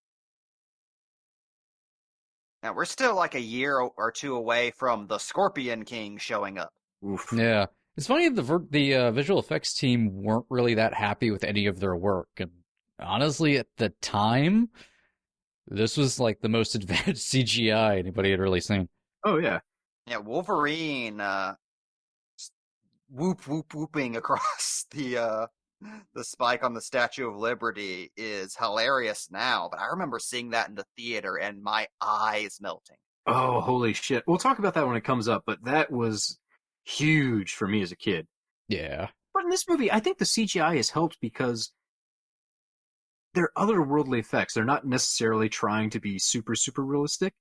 Now we're still like a year or two away from the Scorpion King showing up.
Oof.
Yeah. It's funny the visual effects team weren't really that happy with any of their work. And honestly, at the time, this was like the most advanced CGI anybody had really seen.
Oh, yeah.
Yeah, Wolverine whooping across the spike on the Statue of Liberty is hilarious now, but I remember seeing that in the theater and my eyes melting.
Oh, holy shit. We'll talk about that when it comes up, but that was huge for me as a kid.
Yeah.
But in this movie, I think the CGI has helped because they're otherworldly effects. They're not necessarily trying to be super, super realistic,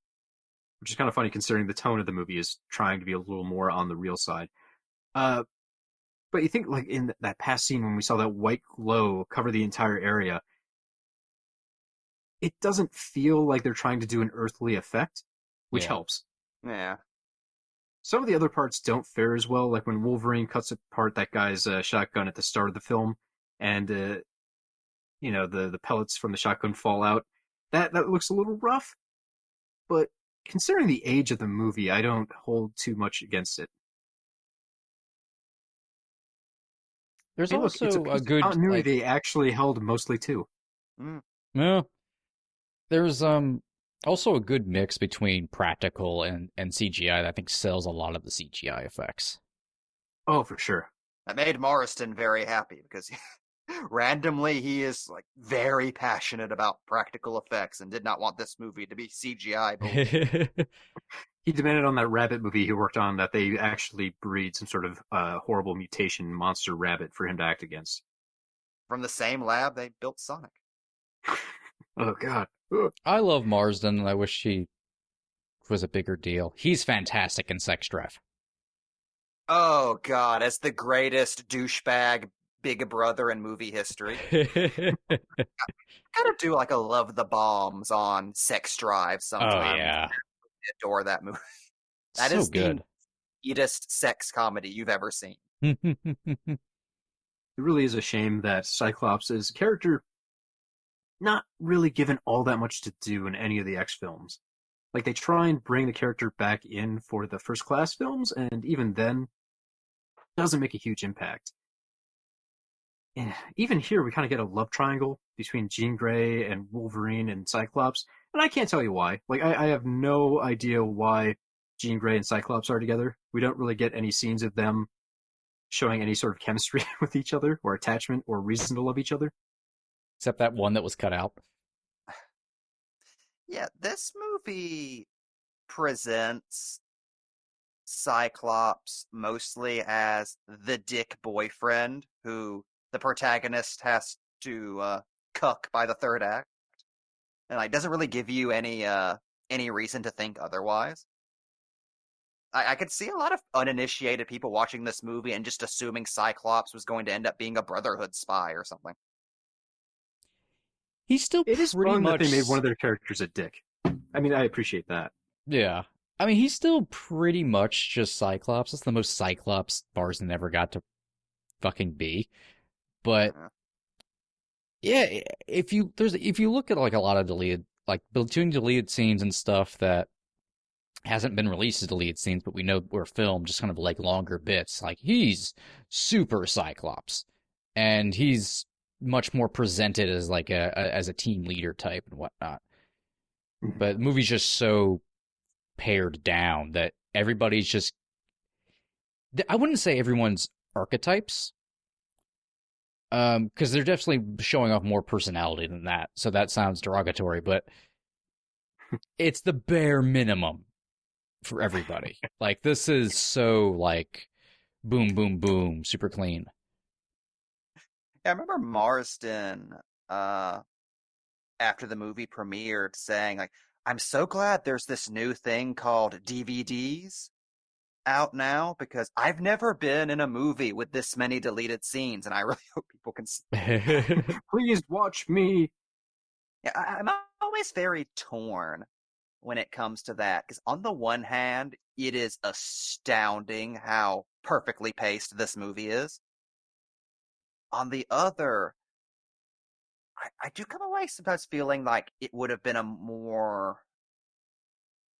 which is kind of funny considering the tone of the movie is trying to be a little more on the real side. But you think, like, in that past scene when we saw that white glow cover the entire area, it doesn't feel like they're trying to do an earthly effect, which
Yeah.
helps.
Yeah.
Some of the other parts don't fare as well, like when Wolverine cuts apart that guy's shotgun at the start of the film, and the pellets from the shotgun fall out. That looks a little rough, but considering the age of the movie, I don't hold too much against it.
There's
Hey, look,
also
it's a
a
piece of
good
continuity
like,
they actually held mostly to.
yeah. There's Also, a good mix between practical and CGI that I think sells a lot of the CGI effects.
Oh, for sure.
That made Marston very happy because randomly he is like very passionate about practical effects and did not want this movie to be CGI bullshit.
He demanded on that rabbit movie he worked on that they actually breed some sort of horrible mutation monster rabbit for him to act against.
From the same lab they built Sonic.
Oh, God. Ugh.
I love Marsden, and I wish he was a bigger deal. He's fantastic in Sex Drive.
Oh, God, as the greatest douchebag big brother in movie history. Gotta do like a Love the Bombs on Sex Drive sometime.
Oh, yeah.
I adore that movie. That
so
is
good.
the sweetest sex comedy you've ever seen.
It really is a shame that Cyclops is a character not really given all that much to do in any of the X films. Like, they try and bring the character back in for the First Class films, and even then, it doesn't make a huge impact. Even here, we kind of get a love triangle between Jean Grey and Wolverine and Cyclops, and I can't tell you why. Like, I have no idea why Jean Grey and Cyclops are together. We don't really get any scenes of them showing any sort of chemistry with each other, or attachment, or reason to love each other.
Except that one that was cut out.
Yeah, this movie presents Cyclops mostly as the dick boyfriend who the protagonist has to cuck by the third act, and like doesn't really give you any reason to think otherwise. I could see a lot of uninitiated people watching this movie and just assuming Cyclops was going to end up being a Brotherhood spy or something.
He's still
It is
pretty
fun
much...
that they made one of their characters a dick. I mean, I appreciate that.
Yeah. I mean, he's still pretty much just Cyclops. That's the most Cyclops Marsden ever got to fucking be. But yeah, if you look at like a lot of deleted, like between deleted scenes and stuff that hasn't been released as deleted scenes, but we know were filmed, just kind of like longer bits. Like, he's super Cyclops, and he's much more presented as like as a team leader type and whatnot. But the movie's just so pared down that everybody's just... I wouldn't say everyone's archetypes, because they're definitely showing off more personality than that. So that sounds derogatory, but it's the bare minimum for everybody. Like, this is so like boom, boom, boom, super clean.
Yeah, I remember Marsden after the movie premiered saying like, I'm so glad there's this new thing called DVDs out now because I've never been in a movie with this many deleted scenes, and I really hope people can see.
Please watch me.
Yeah, I'm always very torn when it comes to that because on the one hand, it is astounding how perfectly paced this movie is. On the other, I do come away sometimes feeling like it would have been a more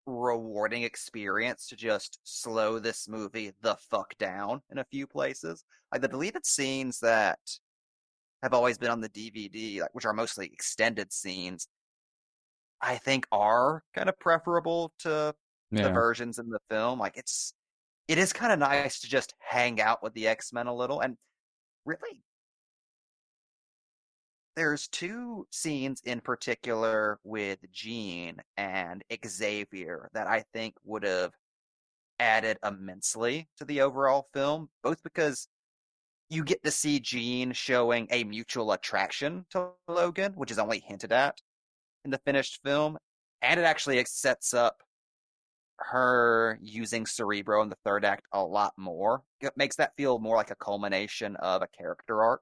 rewarding experience to just slow this movie the fuck down in a few places. Like the deleted scenes that have always been on the DVD, like which are mostly extended scenes, I think are kind of preferable to the versions in the film. Like it is kind of nice to just hang out with the X-Men a little, and really there's two scenes in particular with Jean and Xavier that I think would have added immensely to the overall film, both because you get to see Jean showing a mutual attraction to Logan, which is only hinted at in the finished film, and it actually sets up her using Cerebro in the third act a lot more. It makes that feel more like a culmination of a character arc,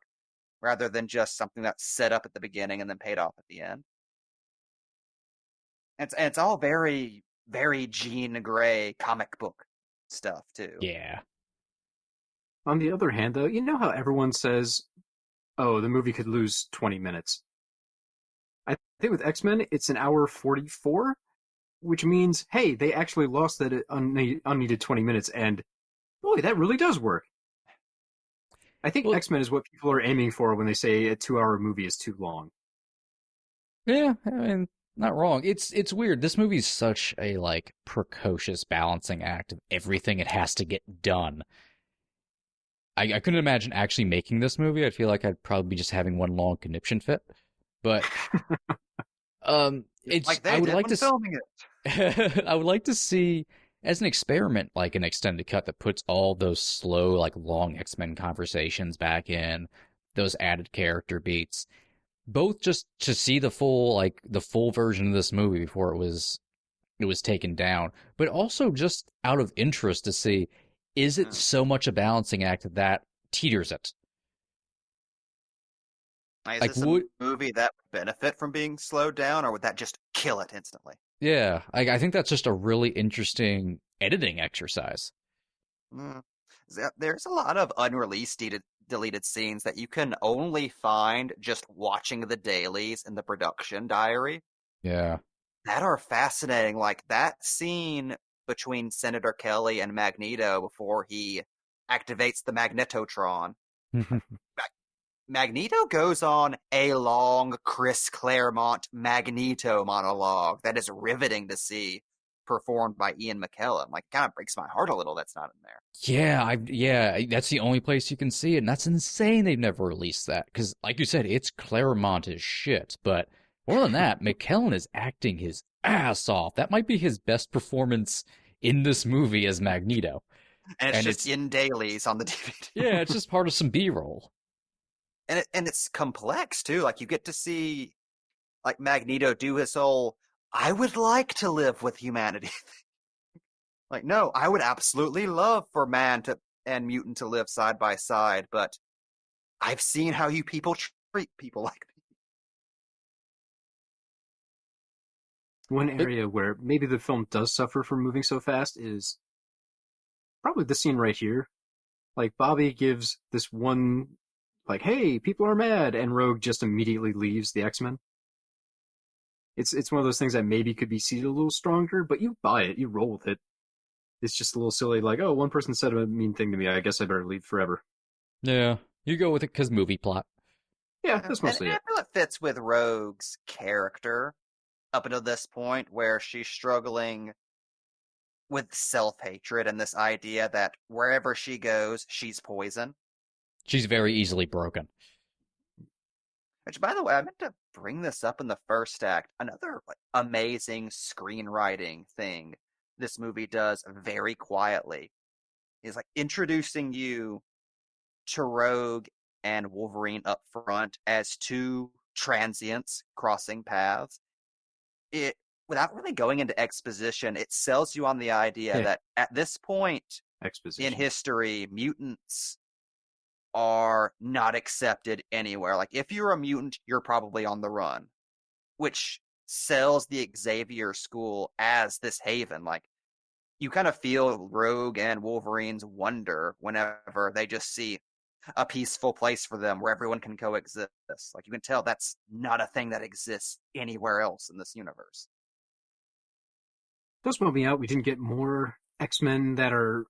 rather than just something that's set up at the beginning and then paid off at the end. And it's all very, very Jean Grey comic book stuff, too.
Yeah.
On the other hand, though, you know how everyone says, oh, the movie could lose 20 minutes? I think with X-Men, it's an hour 44, which means, hey, they actually lost that unneeded 20 minutes, and boy, that really does work. I think X-Men is what people are aiming for when they say a 2-hour movie is too long.
Yeah, I mean, Not wrong. It's weird. This movie's such a like precocious balancing act of everything it has to get done. I couldn't imagine actually making this movie. I feel like I'd probably be just having one long conniption fit. But it's
Like they
I would
did
like
when
to
filming it.
I would like to see as an experiment like an extended cut that puts all those slow like long X-Men conversations back in, those added character beats, both just to see the full version of this movie before it was taken down, but also just out of interest to see, is it so much a balancing act that teeters it?
Is
Like
this a movie that would benefit from being slowed down, or would that just kill it instantly?
Yeah, I think that's just a really interesting editing exercise.
Mm. There's a lot of unreleased deleted scenes that you can only find just watching the dailies in the production diary
Yeah.
that are fascinating. Like that scene between Senator Kelly and Magneto before he activates the magnetotron. Magneto goes on a long Chris Claremont Magneto monologue that is riveting to see, performed by Ian McKellen. Like, kind of breaks my heart a little that's not in there.
Yeah, that's the only place you can see it, and that's insane they've never released that, because, like you said, it's Claremont as shit, but more than that, McKellen is acting his ass off. That might be his best performance in this movie as Magneto.
And it's just in dailies on the DVD.
Yeah, it's just part of some B-roll.
And it's complex, too. Like, you get to see, like, Magneto do his whole, I would like to live with humanity. Like, no, I would absolutely love for man and mutant to live side by side, but I've seen how you people treat people like me.
One area where maybe the film does suffer from moving so fast is probably the scene right here. Like, Bobby gives this one, like, hey, people are mad, and Rogue just immediately leaves the X-Men. It's one of those things that maybe could be seated a little stronger, but you buy it, you roll with it. It's just a little silly, like, oh, one person said a mean thing to me, I guess I better leave forever.
Yeah, you go with it because movie plot.
Yeah, that's mostly
and
it.
I feel it fits with Rogue's character up until this point, where she's struggling with self-hatred and this idea that wherever she goes, she's poison.
She's very easily broken.
Which, by the way, I meant to bring this up in the first act. Another amazing screenwriting thing this movie does very quietly is like introducing you to Rogue and Wolverine up front as two transients crossing paths. It, without really going into exposition, it sells you on the idea that at this point in history, mutants are not accepted anywhere. Like, if you're a mutant, you're probably on the run, which sells the Xavier School as this haven. Like, you kind of feel Rogue and Wolverine's wonder whenever they just see a peaceful place for them where everyone can coexist. Like, you can tell that's not a thing that exists anywhere else in this universe.
It does bum me out we didn't get more X-Men that are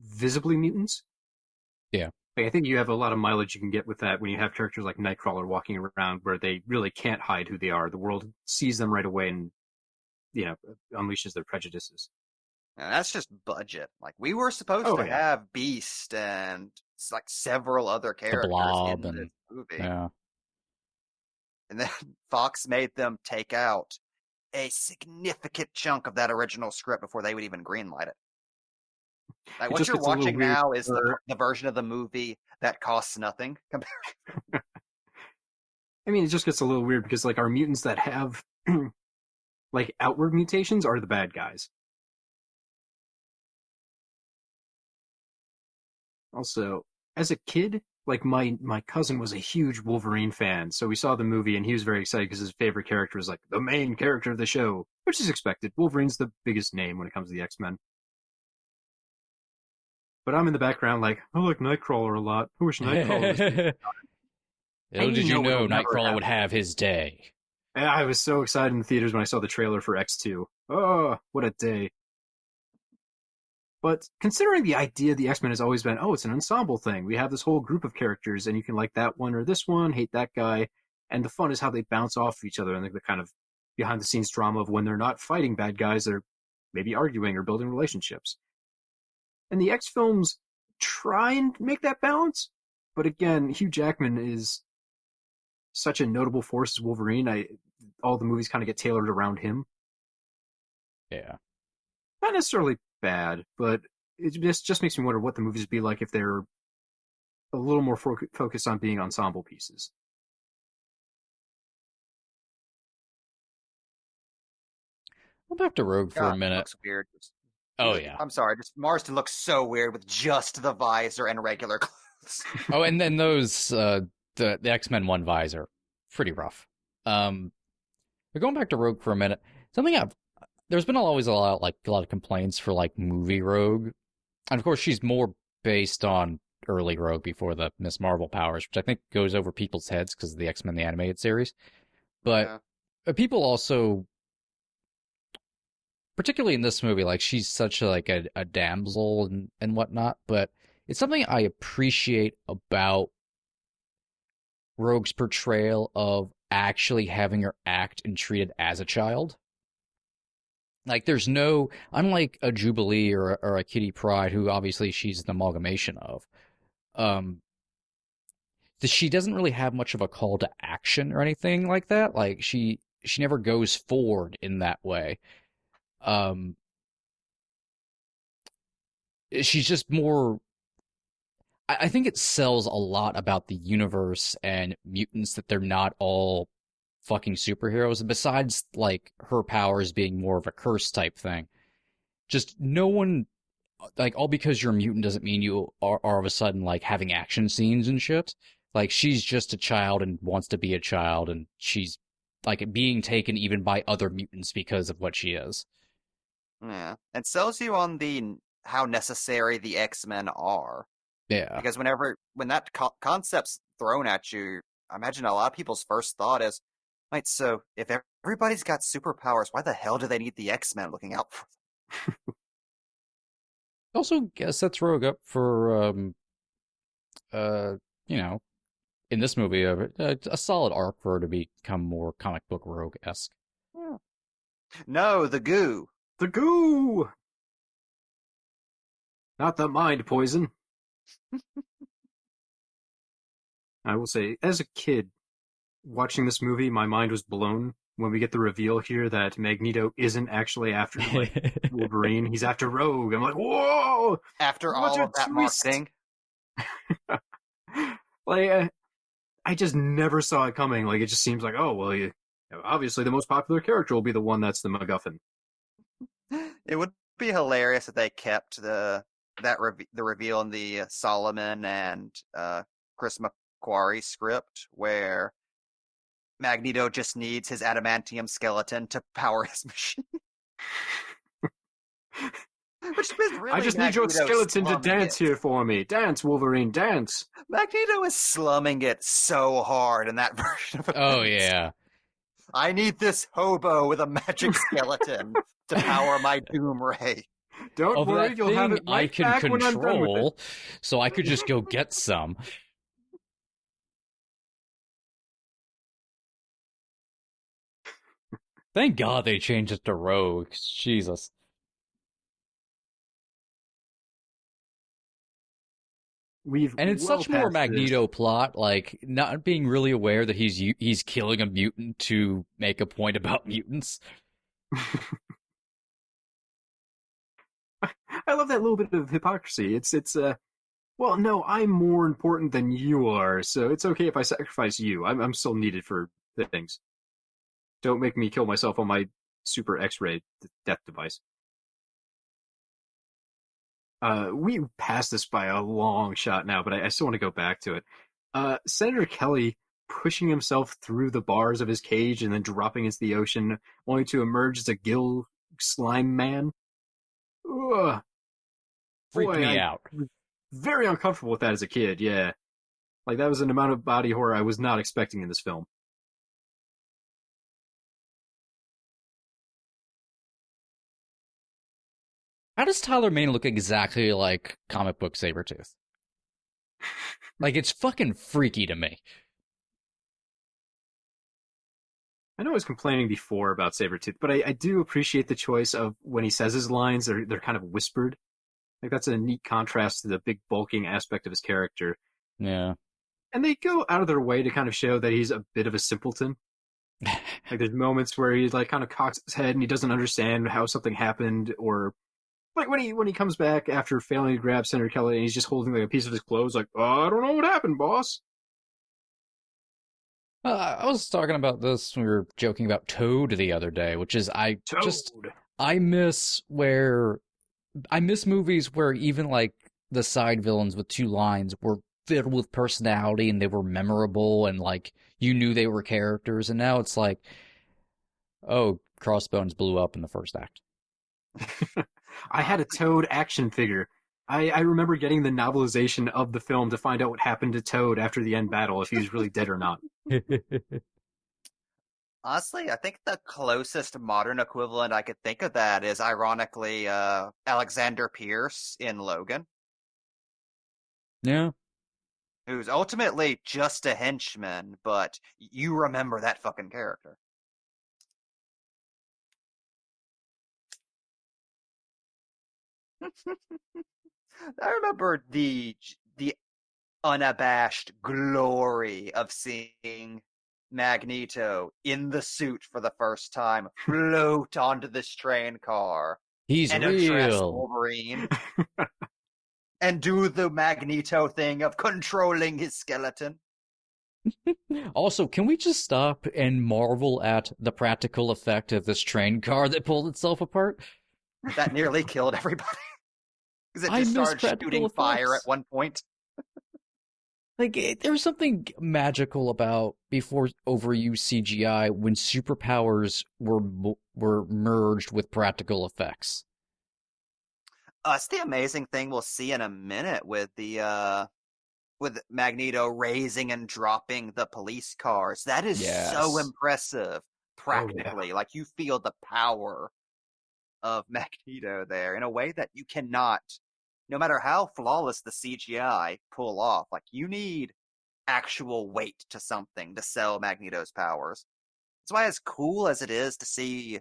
visibly mutants.
Yeah.
Like, I think you have a lot of mileage you can get with that when you have characters like Nightcrawler walking around where they really can't hide who they are. The world sees them right away and, unleashes their prejudices.
And that's just budget. Like, we were supposed to have Beast and like several other characters in this movie.
Yeah.
And then Fox made them take out a significant chunk of that original script before they would even greenlight it. Like, what you're watching now is the version of the movie that costs nothing.
I mean, it just gets a little weird because, like, our mutants that have, like, outward mutations are the bad guys. Also, as a kid, like, my cousin was a huge Wolverine fan, so we saw the movie and he was very excited because his favorite character was, like, the main character of the show, which is expected. Wolverine's the biggest name when it comes to the X-Men. But I'm in the background like, I like Nightcrawler a lot. I wish Nightcrawler was
Little did you know Nightcrawler would have his day.
And I was so excited in the theaters when I saw the trailer for X2. Oh, what a day. But considering the idea of the X-Men has always been, it's an ensemble thing. We have this whole group of characters, and you can like that one or this one, hate that guy. And the fun is how they bounce off each other and the kind of behind the scenes drama of when they're not fighting bad guys, they're maybe arguing or building relationships. And the X films try and make that balance, but again, Hugh Jackman is such a notable force as Wolverine. All the movies kind of get tailored around him.
Yeah.
Not necessarily bad, but it just makes me wonder what the movies would be like if they're a little more focused on being ensemble pieces.
Go back to Rogue for a minute.
Looks weird.
Oh, yeah.
I'm sorry. Just Marston looks so weird with just the visor and regular clothes.
Oh, and then those, the X-Men 1 visor. Pretty rough. But going back to Rogue for a minute, there's been always a lot of complaints for, like, movie Rogue. And, of course, she's more based on early Rogue before the Miss Marvel powers, which I think goes over people's heads because of the X-Men the Animated Series. But people also, particularly in this movie, like, she's such a damsel and whatnot, but it's something I appreciate about Rogue's portrayal of actually having her act and treated as a child. Like, there's no, unlike a Jubilee or a Kitty Pryde, who obviously she's an amalgamation of, she doesn't really have much of a call to action or anything like that. Like, she never goes forward in that way. She's just more, I think it sells a lot about the universe and mutants that they're not all fucking superheroes. Besides, like, her powers being more of a curse type thing. Just no one, like, all because you're a mutant doesn't mean you are all of a sudden, like, having action scenes and shit. Like, she's just a child and wants to be a child, and she's, like, being taken even by other mutants because of what she is.
Yeah. It sells you on how necessary the X-Men are.
Yeah.
Because when that concept's thrown at you, I imagine a lot of people's first thought is, right, so if everybody's got superpowers, why the hell do they need the X-Men looking out for them?
Also, sets Rogue up for, in this movie, a solid arc for her to become more comic book Rogue-esque.
Yeah. No, the goo.
The goo! Not the mind poison. I will say, as a kid, watching this movie, my mind was blown when we get the reveal here that Magneto isn't actually after Wolverine. He's after Rogue. I'm like, whoa!
After all of that marketing.
Like, I just never saw it coming. Like, it just seems like, oh, well, obviously the most popular character will be the one that's the MacGuffin.
It would be hilarious if they kept the reveal in the Solomon and Chris McQuarrie script where Magneto just needs his adamantium skeleton to power his machine. Which is really
I just need your skeleton to dance here for me. Dance, Wolverine, dance.
Magneto is slumming it so hard in that version of it.
Oh, yeah.
I need this hobo with a magic skeleton to power my Doom Ray.
Don't worry, you'll have it right back when I'm done with it.
So I could just go get some. Thank God they changed it to Rogue. Jesus. And it's such more Magneto plot, like, not being really aware that he's killing a mutant to make a point about mutants.
I love that little bit of hypocrisy. It's well, no, I'm more important than you are, so it's okay if I sacrifice you. I'm still needed for things. Don't make me kill myself on my super X-ray death device. We passed this by a long shot now, but I still want to go back to it. Senator Kelly pushing himself through the bars of his cage and then dropping into the ocean, only to emerge as a gill slime man. Ugh.
Freaked me out.
Very uncomfortable with that as a kid, yeah. Like, that was an amount of body horror I was not expecting in this film.
How does Tyler Mane look exactly like comic book Sabretooth? Like, it's fucking freaky to me.
I know I was complaining before about Sabretooth, but I do appreciate the choice of when he says his lines, they're kind of whispered. Like that's a neat contrast to the big bulking aspect of his character.
Yeah.
And they go out of their way to kind of show that he's a bit of a simpleton. Like there's moments where he like kind of cocks his head and he doesn't understand how something happened, or like when he comes back after failing to grab Senator Kelly and he's just holding like a piece of his clothes, like, oh, I don't know what happened, boss.
I was talking about this when we were joking about Toad the other day, which is
Toad.
I miss movies where even like the side villains with two lines were filled with personality and they were memorable and like you knew they were characters, and now it's like, oh, Crossbones blew up in the first act.
I had a Toad action figure. I remember getting the novelization of the film to find out what happened to Toad after the end battle, if he was really dead or not.
Honestly, I think the closest modern equivalent I could think of that is, ironically, Alexander Pierce in Logan,
Yeah.
who's ultimately just a henchman, but you remember that fucking character. I remember the unabashed glory of seeing Magneto in the suit for the first time float onto this train car
He's
and address
real.
Wolverine and do the Magneto thing of controlling his skeleton.
Also, can we just stop and marvel at the practical effect of this train car that pulled itself apart?
That nearly killed everybody. Because it
I
just
miss
started
practical
shooting fire at
effects.
one point.
Like, there's something magical about before overused CGI when superpowers were merged with practical effects.
It's the amazing thing we'll see in a minute with with Magneto raising and dropping the police cars. That is so
Yes.
impressive,
Oh, yeah.
practically. Like, you feel the power of Magneto there in a way that you cannot, no matter how flawless the CGI, pull off. Like, you need actual weight to something to sell Magneto's powers. That's why, as cool as it is to see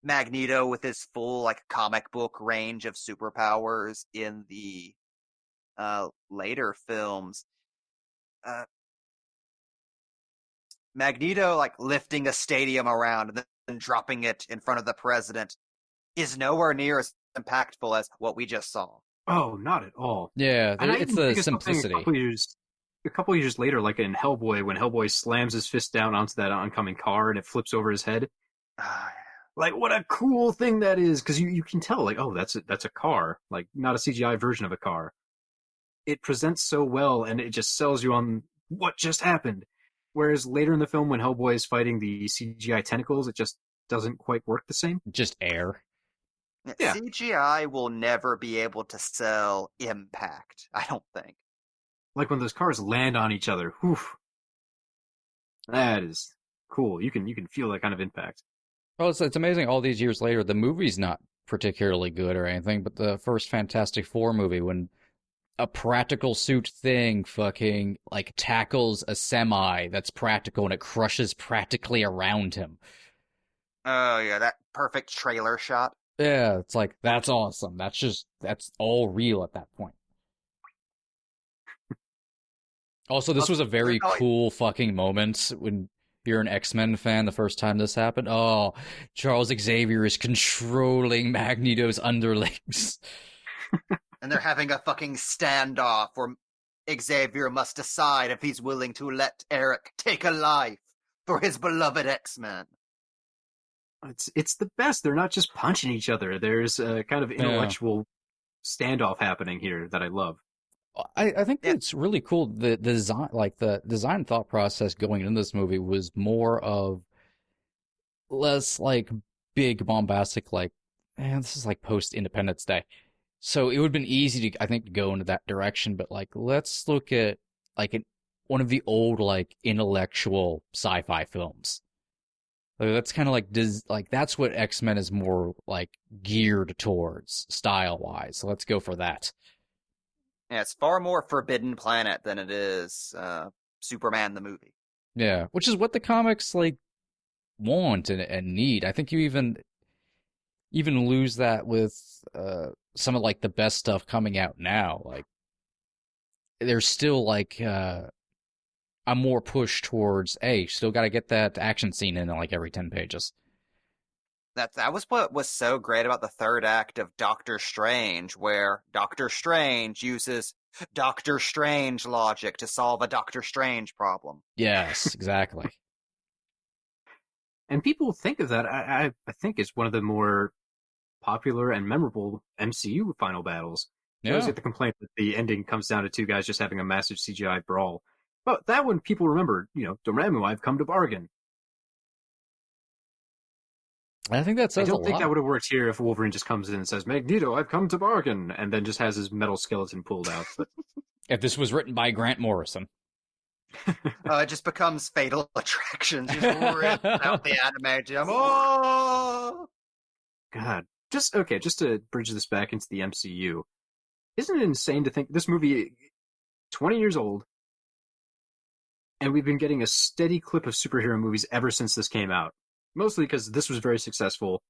Magneto with his full like comic book range of superpowers in the later films, uh, Magneto like lifting a stadium around and then dropping it in front of the president is nowhere near as impactful as what we just saw.
Oh, not at all.
Yeah,
And I
it's
even
the
think of something
simplicity.
a couple years later, like in Hellboy, when Hellboy slams his fist down onto that oncoming car and it flips over his head. Like, what a cool thing that is, because you can tell, like, oh, that's a car, like not a CGI version of a car. It presents so well, and it just sells you on what just happened. Whereas later in the film, when Hellboy is fighting the CGI tentacles, it just doesn't quite work the same.
Just air.
Yeah.
CGI will never be able to sell impact, I don't think.
Like when those cars land on each other, whew, that is cool. You can feel that kind of impact.
Well, it's amazing all these years later, the movie's not particularly good or anything, but the first Fantastic Four movie, when a practical suit thing fucking, like, tackles a semi that's practical and it crushes practically around him.
Oh yeah, that perfect trailer shot.
Yeah, it's like, that's awesome. That's all real at that point. Also, this was a very cool fucking moment when you're an X-Men fan the first time this happened. Oh, Charles Xavier is controlling Magneto's underlings.
And they're having a fucking standoff where Xavier must decide if he's willing to let Eric take a life for his beloved X-Men.
It's the best. They're not just punching each other. There's a kind of intellectual standoff happening here that I love.
I think it's really cool. The design, like the design thought process going into this movie was more of less like big bombastic, like, this is like post Independence Day. So it would have been easy to, I think, to go into that direction, but like, let's look at like one of the old like intellectual sci-fi films. Like, that's kind of like that's what X-Men is more like geared towards style-wise. So let's go for that.
Yeah, it's far more Forbidden Planet than it is Superman the movie.
Yeah, which is what the comics like want and need. I think you even lose that with some of like the best stuff coming out now. Like there's still like a more push towards, hey, still got to get that action scene in like every 10 pages.
That was what was so great about the third act of Doctor Strange, where Doctor Strange uses Doctor Strange logic to solve a Doctor Strange problem.
Yes, exactly.
And people think of that. I think it's one of the more popular and memorable MCU final battles. I always
Yeah.
get the complaint that the ending comes down to two guys just having a massive CGI brawl. But that one, people remember, Dormammu, I've come to bargain.
I think that
I
says a
don't think
lot.
that would have worked here if Wolverine just comes in and says, Magneto, I've come to bargain, and then just has his metal skeleton pulled out. But
If this was written by Grant Morrison.
It just becomes Fatal Attractions. Just rips out the adamantium. Oh!
God, just to bridge this back into the MCU, isn't it insane to think this movie, 20 years old, and we've been getting a steady clip of superhero movies ever since this came out? Mostly because this was very successful.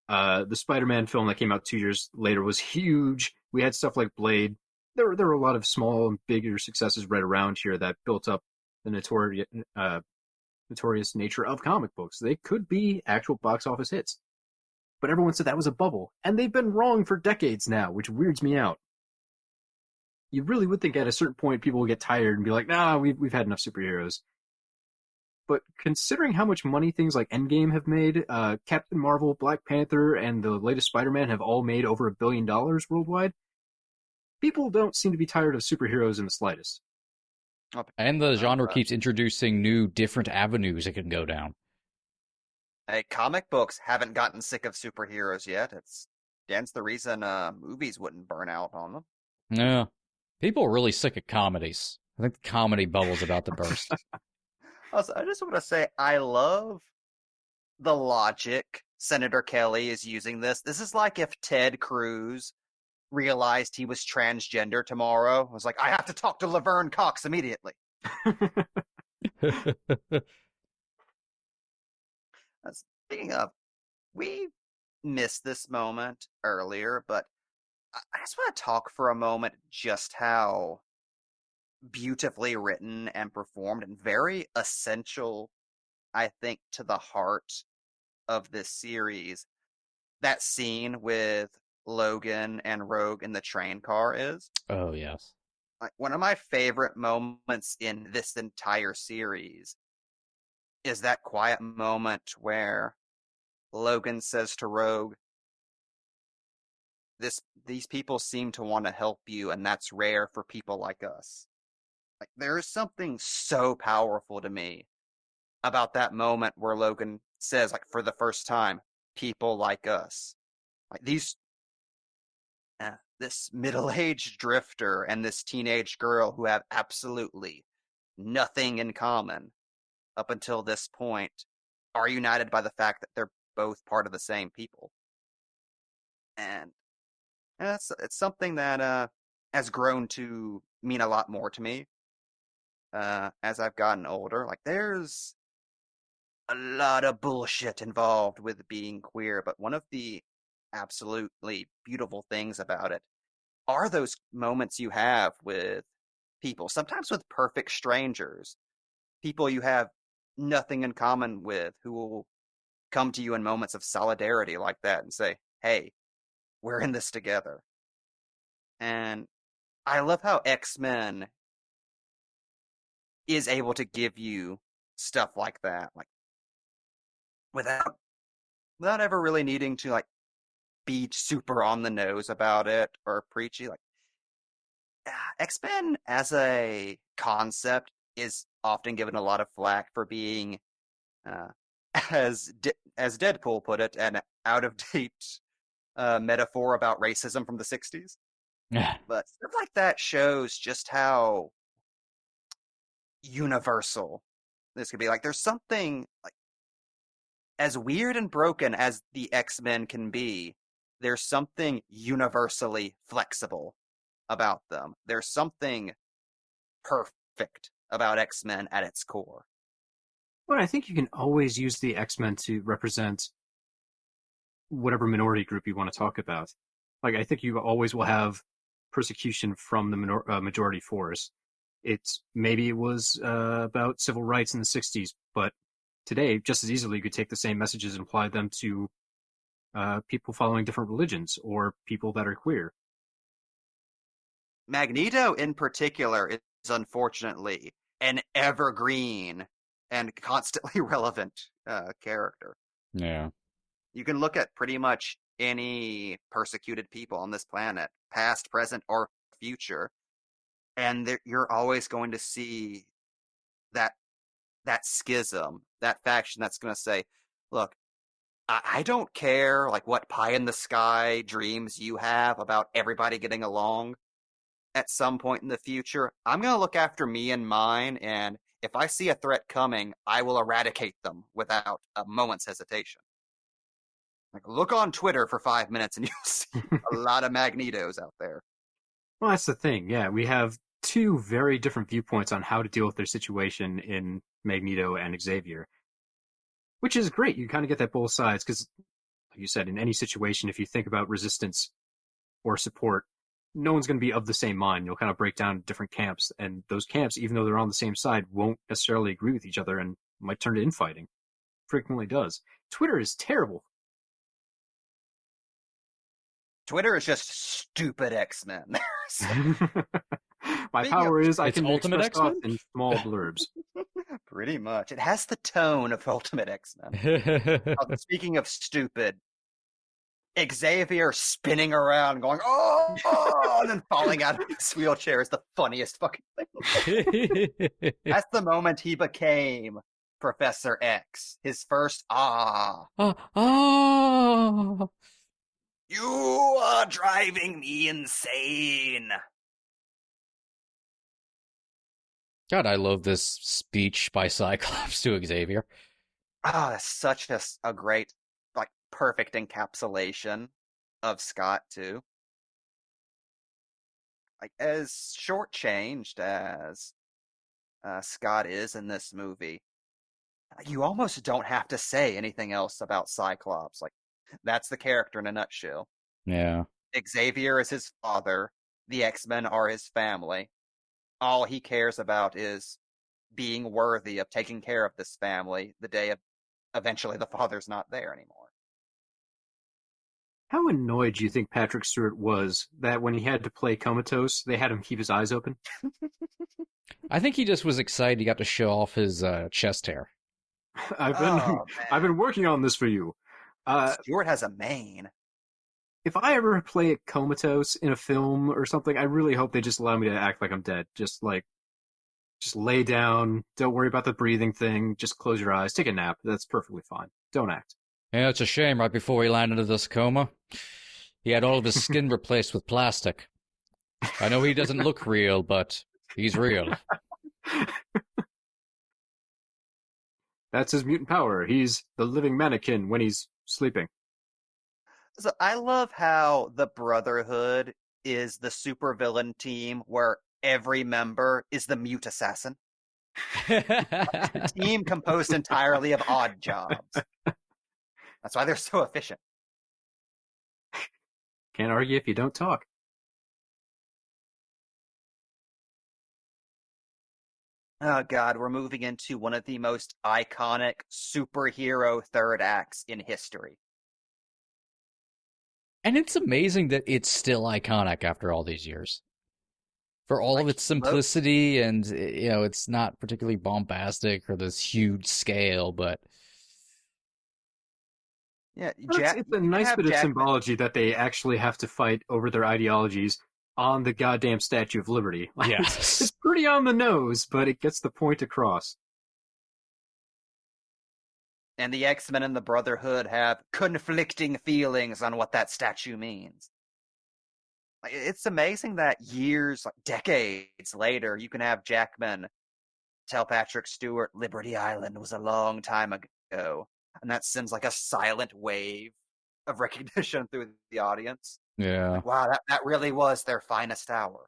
The Spider-Man film that came out 2 years later was huge. We had stuff like Blade. There were a lot of small and bigger successes right around here that built up the notorious nature of comic books. They could be actual box office hits. But everyone said that was a bubble, and they've been wrong for decades now, which weirds me out. You really would think at a certain point people will get tired and be like, nah, we've had enough superheroes. But considering how much money things like Endgame have made, Captain Marvel, Black Panther, and the latest Spider-Man have all made over $1 billion worldwide, people don't seem to be tired of superheroes in the slightest.
And the genre keeps introducing new, different avenues it can go down.
Hey, comic books haven't gotten sick of superheroes yet. That's the reason movies wouldn't burn out on them.
Yeah. People are really sick of comedies. I think the comedy bubble's about to burst.
Also, I just want to say I love the logic Senator Kelly is using this. This is like if Ted Cruz realized he was transgender tomorrow. I was like, I have to talk to Laverne Cox immediately. Speaking of, we missed this moment earlier, but I just want to talk for a moment just how beautifully written and performed and very essential, I think, to the heart of this series. That scene with Logan and Rogue in the train car is.
Oh, yes.
Like, one of my favorite moments in this entire series is that quiet moment where Logan says to Rogue, these people seem to want to help you, and that's rare for people like us. Like, there is something so powerful to me about that moment where Logan says, like, for the first time, people like us. Like this middle-aged drifter and this teenage girl who have absolutely nothing in common up until this point are united by the fact that they're both part of the same people. And it's something that has grown to mean a lot more to me as I've gotten older. Like, there's a lot of bullshit involved with being queer, but one of the absolutely beautiful things about it are those moments you have with people, sometimes with perfect strangers, people you have nothing in common with, who will come to you in moments of solidarity like that and say, hey, we're in this together. And I love how X-Men is able to give you stuff like that, like without ever really needing to like be super on the nose about it or preachy. Like, X-Men as a concept is often given a lot of flack for being, as Deadpool put it, an out-of-date metaphor about racism from the 60s. But stuff like that shows just how universal this could be. Like, there's something, like, as weird and broken as the X-Men can be, there's something universally flexible about them. There's something perfect about X-Men at its core.
But I think you can always use the X-Men to represent whatever minority group you want to talk about. Like, I think you always will have persecution from the majority force. Maybe it was about civil rights in the 60s, but today, just as easily, you could take the same messages and apply them to people following different religions or people that are queer.
Magneto, in particular, is unfortunately an evergreen and constantly relevant character.
Yeah.
You can look at pretty much any persecuted people on this planet, past, present, or future, and you're always going to see that schism, that faction that's going to say, look, I don't care like what pie in the sky dreams you have about everybody getting along at some point in the future. I'm going to look after me and mine, and if I see a threat coming, I will eradicate them without a moment's hesitation. Like, look on Twitter for 5 minutes and you'll see a lot of Magnetos out there.
Well, that's the thing. Yeah, we have two very different viewpoints on how to deal with their situation in Magneto and Xavier, which is great. You kind of get that both sides because, like you said, in any situation, if you think about resistance or support, no one's going to be of the same mind. You'll kind of break down different camps, and those camps, even though they're on the same side, won't necessarily agree with each other and might turn to infighting. Frequently does. Twitter is terrible.
Twitter is just stupid X-Men.
My power is I can
Ultimate
express thoughts
X-Men?
in small blurbs.
Pretty much. It has the tone of Ultimate X-Men. Speaking of stupid, Xavier spinning around going, oh, and then falling out of his wheelchair is the funniest fucking thing. That's the moment he became Professor X. His first
Oh.
You are driving me insane.
God, I love this speech by Cyclops to Xavier.
That's such a great, like, perfect encapsulation of Scott, too. Like, as shortchanged as Scott is in this movie, you almost don't have to say anything else about Cyclops. Like, that's the character in a nutshell.
Yeah.
Xavier is his father. The X-Men are his family. All he cares about is being worthy of taking care of this family the day eventually the father's not there anymore.
How annoyed do you think Patrick Stewart was that when he had to play Comatose, they had him keep his eyes open?
I think he just was excited he got to show off his chest hair.
I've been working on this for you.
Stewart has a mane.
If I ever play a Comatose in a film or something, I really hope they just allow me to act like I'm dead. Just lay down. Don't worry about the breathing thing. Just close your eyes. Take a nap. That's perfectly fine. Don't act.
Yeah, it's a shame right before he landed into this coma. He had all of his skin replaced with plastic. I know he doesn't look real, but he's real.
That's his mutant power. He's the living mannequin when he's sleeping.
So I love how the Brotherhood is the supervillain team where every member is the mute assassin. A team composed entirely of odd jobs. That's why they're so efficient.
Can't argue if you don't talk.
Oh god, we're moving into one of the most iconic superhero third acts in history.
And it's amazing that it's still iconic after all these years. For all of its simplicity and, it's not particularly bombastic or this huge scale, but...
Yeah,
it's a nice bit of symbology that they actually have to fight over their ideologies on the goddamn Statue of Liberty. Like,
yes.
It's pretty on the nose, but it gets the point across.
And the X-Men and the Brotherhood have conflicting feelings on what that statue means. It's amazing that years, decades later, you can have Jackman tell Patrick Stewart Liberty Island was a long time ago. And that sends a silent wave of recognition through the audience.
Yeah.
Wow, that really was their finest hour.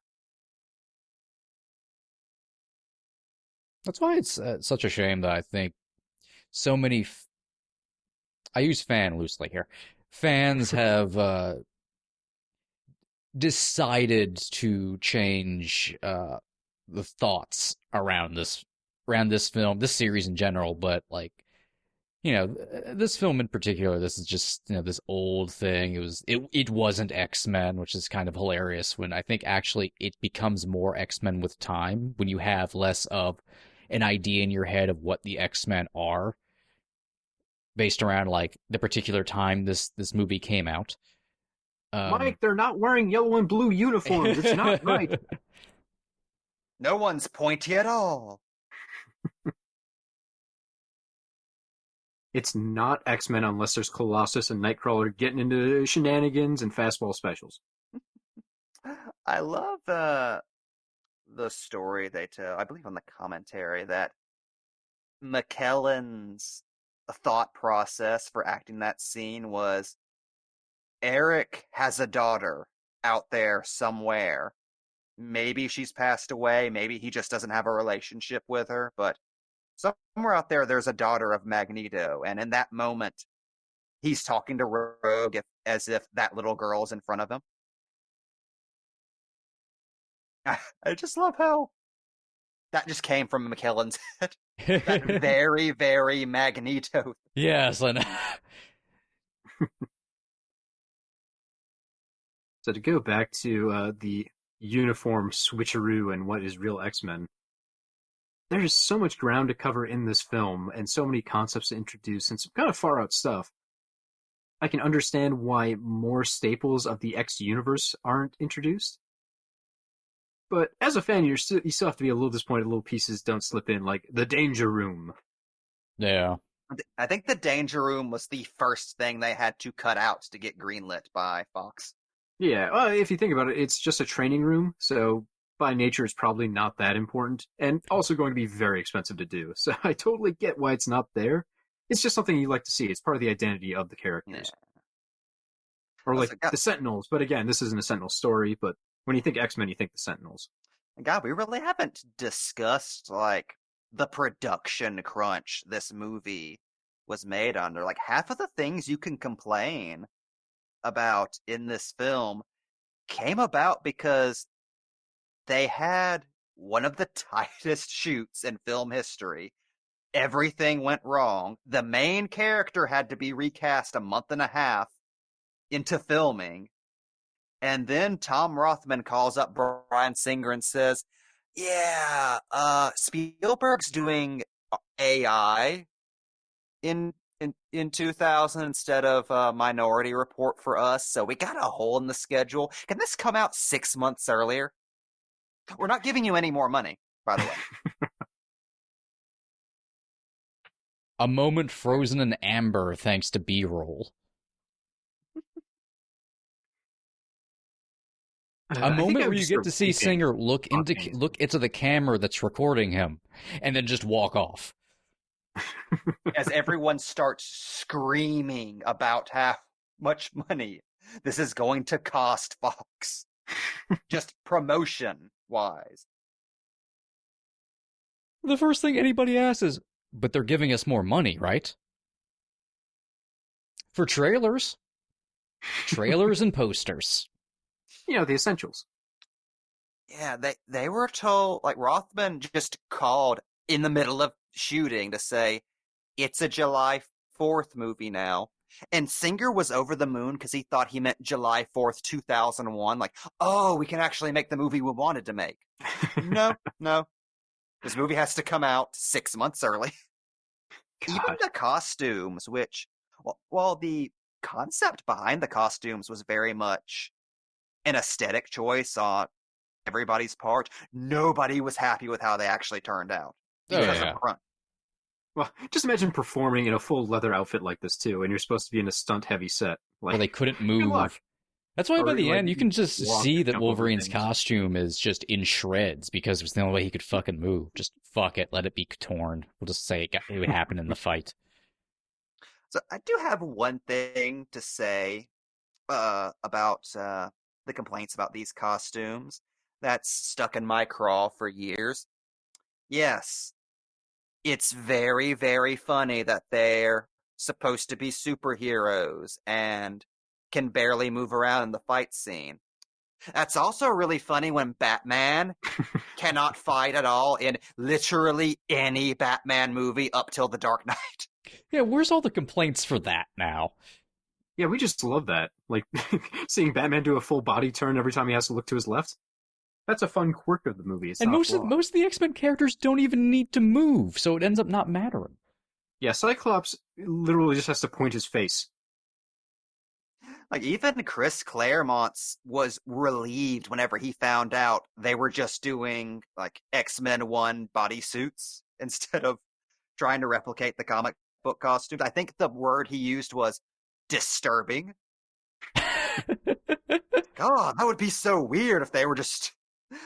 That's why it's such a shame that I think so many. I use fan loosely here. Fans have decided to change the thoughts around this film, this series in general, but like, this film in particular, this is just, this old thing. It wasn't X-Men, which is kind of hilarious when I think actually it becomes more X-Men with time when you have less of an idea in your head of what the X-Men are based around like the particular time this movie came out.
Mike, they're not wearing yellow and blue uniforms. It's not right.
No one's pointy at all.
It's not X-Men unless there's Colossus and Nightcrawler getting into shenanigans and fastball specials.
I love the story they tell, I believe on the commentary, that McKellen's thought process for acting that scene was Eric has a daughter out there somewhere. Maybe she's passed away, maybe he just doesn't have a relationship with her, but somewhere out there, there's a daughter of Magneto, and in that moment, he's talking to Rogue as if that little girl's in front of him. I just love how that just came from McKellen's head. That very, very Magneto.
Yes, I know.
So to go back to the uniform switcheroo and what is real X-Men, there's so much ground to cover in this film and so many concepts to introduce and some kind of far out stuff. I can understand why more staples of the X universe aren't introduced. But as a fan, you still have to be a little disappointed little pieces don't slip in, like the Danger Room.
Yeah.
I think the Danger Room was the first thing they had to cut out to get greenlit by Fox.
Yeah, well, if you think about it, it's just a training room, so by nature it's probably not that important, and also going to be very expensive to do. So I totally get why it's not there. It's just something you like to see. It's part of the identity of the characters.
Yeah.
Or like the Sentinels, but again, this isn't a Sentinel story, but when you think X-Men, you think the Sentinels.
God, we really haven't discussed, like, the production crunch this movie was made under. Like, half of the things you can complain about in this film came about because they had one of the tightest shoots in film history. Everything went wrong. The main character had to be recast a month and a half into filming. And then Tom Rothman calls up Bryan Singer and says, yeah, Spielberg's doing AI in 2000 instead of Minority Report for us, so we got a hole in the schedule. Can this come out 6 months earlier? We're not giving you any more money, by the way.
A moment frozen in amber thanks to B-roll. A moment where you get to see Singer look into the camera that's recording him, and then just walk off.
As everyone starts screaming about how much money this is going to cost Fox. Just promotion-wise.
The first thing anybody asks is, but they're giving us more money, right? For trailers. Trailers and posters.
The essentials.
Yeah, they were told, like, Rothman just called in the middle of shooting to say, it's a July 4th movie now. And Singer was over the moon because he thought he meant July 4th, 2001. Like, oh, we can actually make the movie we wanted to make. No. This movie has to come out 6 months early. God. Even the costumes, which, well, the concept behind the costumes was very much an aesthetic choice on everybody's part. Nobody was happy with how they actually turned out because of crunch.
Well, just imagine performing in a full leather outfit like this, too, and you're supposed to be in a stunt-heavy set.
Where they couldn't move. That's why by the end, you can just see that Wolverine's costume is just in shreds, because it was the only way he could fucking move. Just fuck it, let it be torn. We'll just say it would happen in the fight.
So I do have one thing to say about the complaints about these costumes that's stuck in my craw for years. Yes, it's very, very funny that they're supposed to be superheroes and can barely move around in the fight scene. That's also really funny when Batman cannot fight at all in literally any Batman movie up till The Dark Knight.
Yeah, where's all the complaints for that now?
Yeah, we just love that. Like, seeing Batman do a full body turn every time he has to look to his left. That's a fun quirk of the movie. It's
And
not
most of the X-Men characters don't even need to move, so it ends up not mattering.
Yeah, Cyclops literally just has to point his face.
Like, even Chris Claremont was relieved whenever he found out they were just doing, like, X-Men 1 bodysuits instead of trying to replicate the comic book costumes. I think the word he used was disturbing. God, that would be so weird if they were just,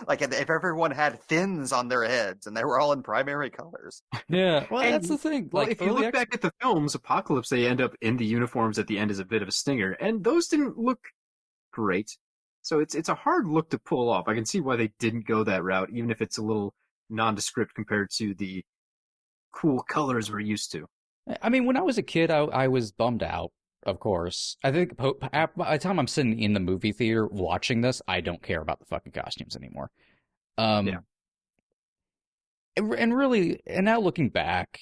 like, if everyone had fins on their heads and they were all in primary colors.
Yeah, well,
And-
that's the thing.
Well,
Like,
if you
early
look back at the films, Apocalypse, they end up in the uniforms at the end as a bit of a stinger, and those didn't look great. So it's a hard look to pull off. I can see why they didn't go that route, even if it's a little nondescript compared to the cool colors we're used to.
I mean, when I was a kid, I was bummed out, of course. I think by the time I'm sitting in the movie theater watching this, I don't care about the fucking costumes anymore.
Yeah.
And really, and now looking back,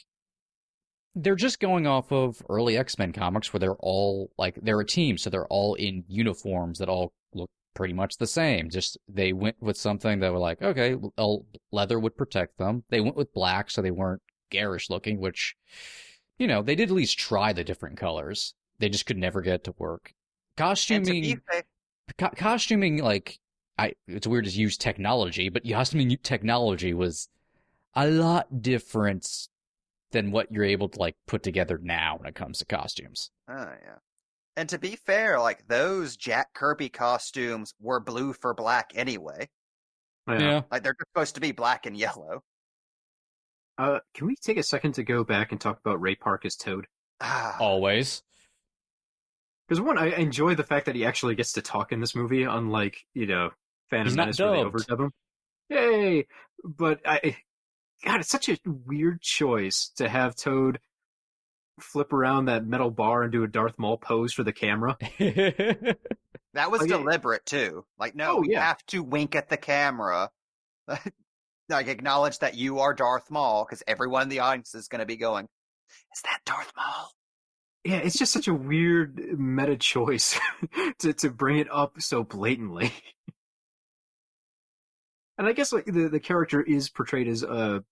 they're just going off of early X-Men comics where they're all, like, they're a team, so they're all in uniforms that all look pretty much the same. Just, they went with something that were like, okay, leather would protect them. They went with black, so they weren't garish looking, which, you know, they did at least try the different colors. They just could never get it to work. Costuming, like, it's weird to use technology, but costuming technology was a lot different than what you're able to, like, put together now when it comes to costumes.
Oh, yeah. And to be fair, like, those Jack Kirby costumes were blue for black anyway.
Yeah.
Like, they're just supposed to be black and yellow.
Can we take a second to go back and talk about Ray Park as Toad?
Always.
Because one, I enjoy the fact that he actually gets to talk in this movie, unlike, you know, Phantom
He's not
Menace where they
dubbed.
overdub him. Yay! But God, it's such a weird choice to have Toad flip around that metal bar and do a Darth Maul pose for the camera.
That was
Okay.
deliberate, too. Like, no,
Oh,
you
yeah.
have to wink at the camera. Like, acknowledge that you are Darth Maul, because everyone in the audience is going to be going, is that Darth Maul?
Yeah, it's just such a weird meta choice to bring it up so blatantly. And I guess like the character is portrayed as a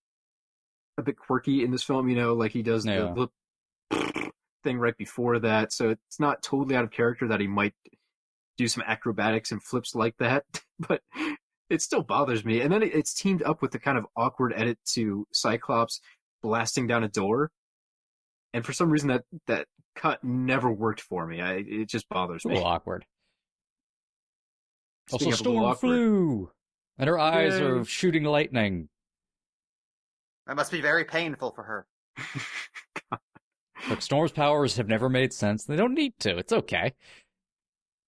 bit quirky in this film, you know, like he does the thing right before that, so it's not totally out of character that he might do some acrobatics and flips like that, but it still bothers me. And then it's teamed up with the kind of awkward edit to Cyclops blasting down a door. And for some reason that cut never worked for me. It just bothers
It's a
me.
little awkward.
Speaking
Also,
of a little
Storm
awkward,
flew, and her eyes
Yay.
are shooting lightning.
That must be very painful for her.
Look, Storm's powers have never made sense. They don't need to. It's okay.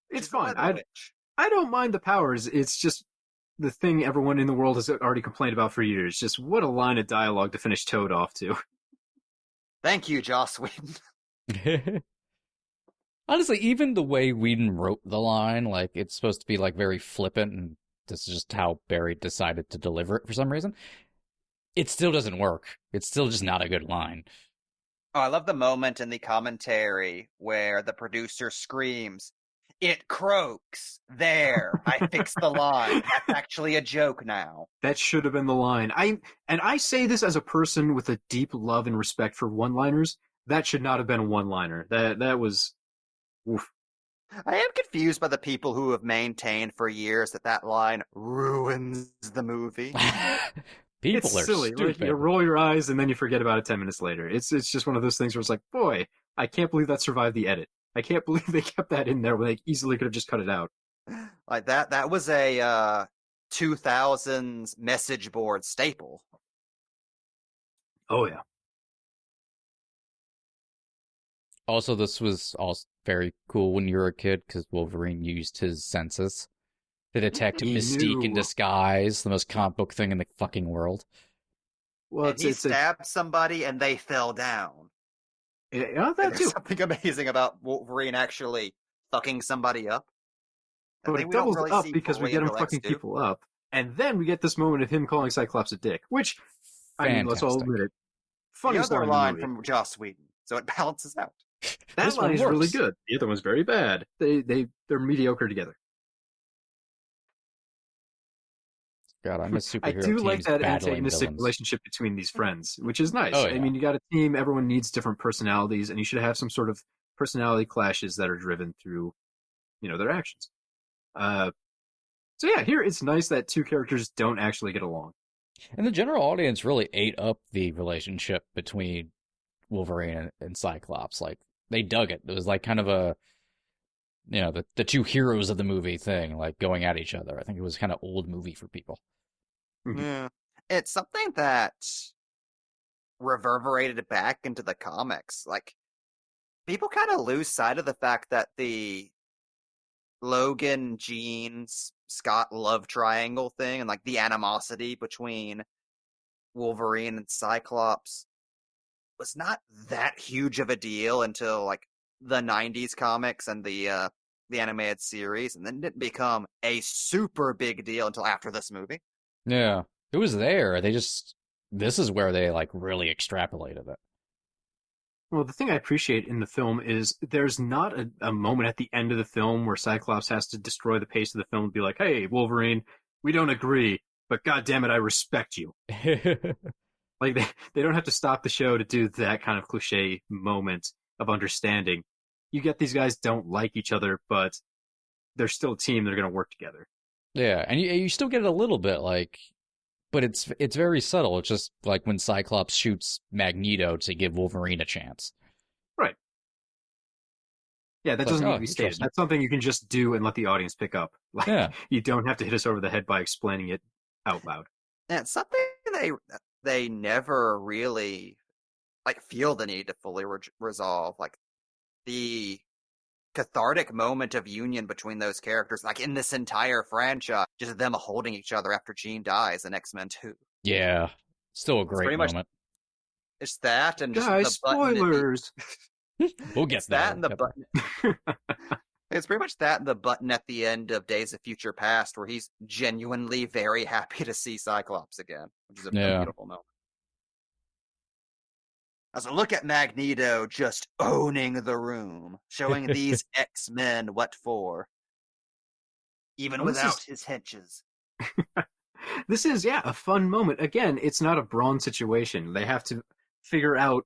It's
She's a
fine.
weather witch.
I don't mind the powers. It's just the thing everyone in the world has already complained about for years. Just what a line of dialogue to finish Toad off to.
Thank you, Joss Whedon.
Honestly, even the way Whedon wrote the line, like, it's supposed to be, like, very flippant, and this is just how Barry decided to deliver it for some reason, it still doesn't work. It's still just not a good line.
Oh, I love the moment in the commentary where the producer screams, "It croaks! There! I fixed the line. That's actually a joke now."
That should have been the line. I say this as a person with a deep love and respect for one-liners. That should not have been a one-liner. That was oof.
I am confused by the people who have maintained for years that line ruins the movie.
People
It's
are
silly.
stupid.
Like, you roll your eyes and then you forget about it 10 minutes later. It's just one of those things where it's like, boy, I can't believe that survived the edit. I can't believe they kept that in there when they easily could have just cut it out.
Like that was a 2000s message board staple.
Oh yeah.
Also, this was also very cool when you were a kid, because Wolverine used his senses to detect
He
Mystique in
knew.
disguise, the most comic book thing in the fucking world.
Well,
And he stabbed somebody and they fell down.
Yeah,
And
that
there's
too.
something amazing about Wolverine actually fucking somebody up.
But it doubles up because we get him fucking people up, and then we get this moment of him calling Cyclops a dick, which, I mean, let's all admit it,
The
funniest
other
line
line
in the movie.
from Joss Whedon, so it balances out.
That line is really good. The other one's very bad. They're mediocre together.
God, I miss superhero
I do
teams
like that
battling
antagonistic
villains.
relationship between these friends, which is nice.
Oh, yeah.
I mean, you got a team, everyone needs different personalities, and you should have some sort of personality clashes that are driven through, their actions. So yeah, here it's nice that two characters don't actually get along.
And the general audience really ate up the relationship between Wolverine and Cyclops. Like, they dug it. It was like kind of a, the two heroes of the movie thing, like going at each other. I think it was kind of old movie for people.
Yeah. It's something that reverberated back into the comics. Like, people kind of lose sight of the fact that the Logan, Jean, Scott love triangle thing and like the animosity between Wolverine and Cyclops was not that huge of a deal until like the 90s comics and the animated series, and then didn't become a super big deal until after this movie.
Yeah, it was there. This is where they like really extrapolated it.
Well, the thing I appreciate in the film is there's not a moment at the end of the film where Cyclops has to destroy the pace of the film and be like, hey, Wolverine, we don't agree, but goddammit, I respect you. Like, they don't have to stop the show to do that kind of cliche moment of understanding. You get these guys don't like each other, but they're still a team. They're going to work together.
Yeah, and you still get it a little bit, like, but it's very subtle. It's just like when Cyclops shoots Magneto to give Wolverine a chance.
Right. Yeah, that
It's
doesn't
like,
need to be stated. That's something you can just do and let the audience pick up. Like,
Yeah.
You don't have to hit us over the head by explaining it out loud.
And it's something they never really like feel the need to fully resolve. Like, the cathartic moment of union between those characters, like in this entire franchise, just them holding each other after Jean dies in X-Men 2.
Yeah, still a great moment.
It's that and just
Guys,
the button.
spoilers!
We'll get
It's that and the
Yep.
button. It's pretty much that and the button at the end of Days of Future Past, where he's genuinely very happy to see Cyclops again, which is a beautiful moment. So look at Magneto just owning the room, showing these X-Men what for, even without his henches.
This is, a fun moment. Again, it's not a brawn situation. They have to figure out,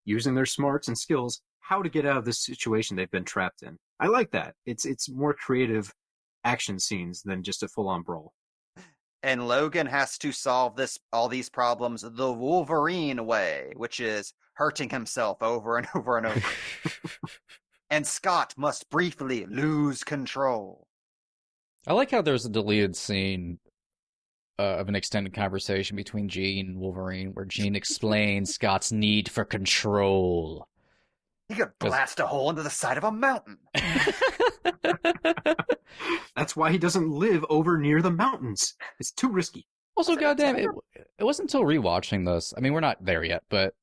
using their smarts and skills, how to get out of this situation they've been trapped in. I like that. It's more creative action scenes than just a full-on brawl.
And Logan has to solve all these problems the Wolverine way, which is hurting himself over and over and over. And Scott must briefly lose control.
I like how there's a deleted scene of an extended conversation between Jean and Wolverine, where Jean explains Scott's need for control.
He could blast a hole into the side of a mountain.
That's why he doesn't live over near the mountains. It's too risky.
Also, goddamn, it wasn't until rewatching this. I mean, we're not there yet, but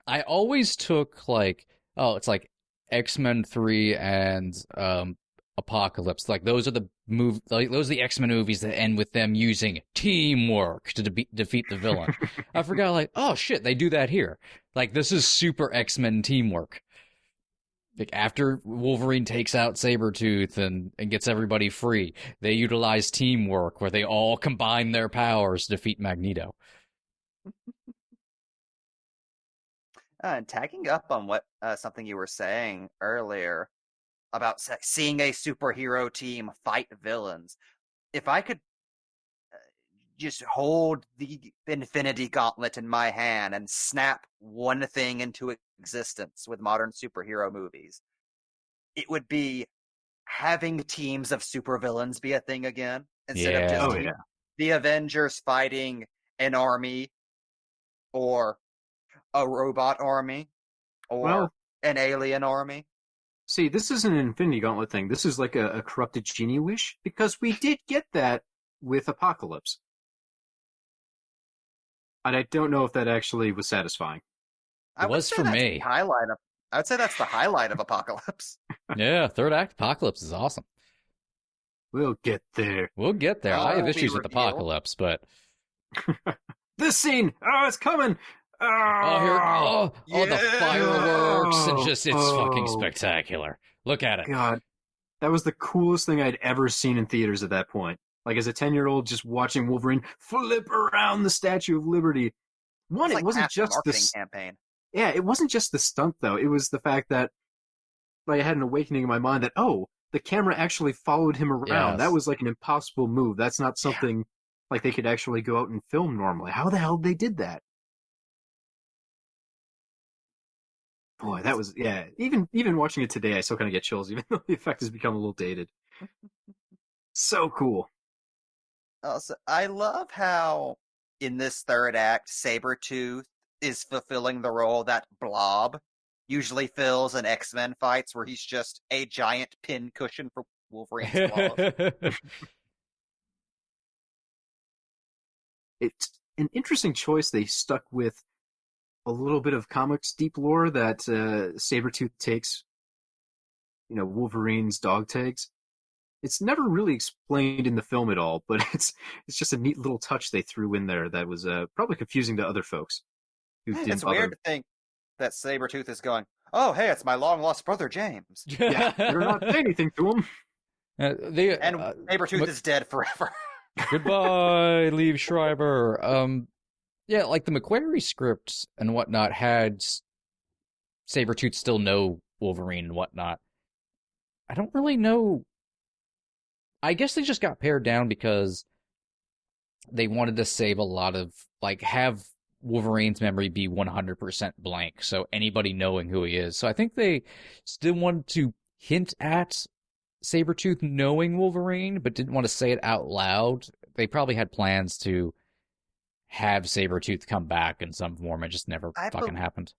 I always took like, it's like X-Men 3 and Apocalypse. Like those are the those are the X-Men movies that end with them using teamwork to defeat the villain. I forgot, like, oh shit, they do that here. Like, this is super X-Men teamwork. Like, after Wolverine takes out Sabretooth and gets everybody free, they utilize teamwork where they all combine their powers to defeat Magneto.
And tagging up on what something you were saying earlier about seeing a superhero team fight villains, if I could just hold the Infinity Gauntlet in my hand and snap one thing into existence with modern superhero movies, it would be having teams of supervillains be a thing again, instead of just the Avengers fighting an army or a robot army or an alien army.
See, this isn't an Infinity Gauntlet thing. This is like a corrupted genie wish, because we did get that with Apocalypse. And I don't know if that actually was satisfying.
I would
was
say
for
that's
me.
the highlight of. I would say that's the highlight of Apocalypse.
Yeah, third act Apocalypse is awesome.
We'll get there.
We'll get there.
Oh,
I have
will be
issues with
revealed.
Apocalypse, but
This scene! Oh, it's coming!
oh, the fireworks and just it's fucking
Oh,
spectacular. Look at it.
God, that was the coolest thing I'd ever seen in theaters at that point. Like as a 10-year-old, just watching Wolverine flip around the Statue of Liberty. One,
It's
it
like
wasn't
half the
just
marketing campaign.
yeah, it wasn't just the stunt though. It was the fact that like I had an awakening in my mind that the camera actually followed him around.
Yes.
That was like an impossible move. That's not something like they could actually go out and film normally. How the hell they did that? Boy, that was Even watching it today, I still kind of get chills, even though the effect has become a little dated. So cool.
Also, I love how in this third act, Sabretooth is fulfilling the role that Blob usually fills in X-Men fights, where he's just a giant pin cushion for Wolverine's claws.
It's an interesting choice. They stuck with a little bit of comics deep lore that Sabretooth takes, Wolverine's dog tags. It's never really explained in the film at all, but it's just a neat little touch they threw in there that was probably confusing to other folks who didn't
It's
bother.
weird to think that Sabretooth is going, oh, hey, it's my long-lost brother, James.
Yeah, better not say anything to him.
And Sabretooth is dead forever.
Goodbye, Liev Schreiber. Yeah, like the McQuarrie script and whatnot had Sabretooth still know Wolverine and whatnot. I don't really know. I guess they just got pared down because they wanted to save a lot of, have Wolverine's memory be 100% blank, so anybody knowing who he is. So I think they still wanted to hint at Sabretooth knowing Wolverine, but didn't want to say it out loud. They probably had plans to have Sabretooth come back in some form. It just never fucking happened.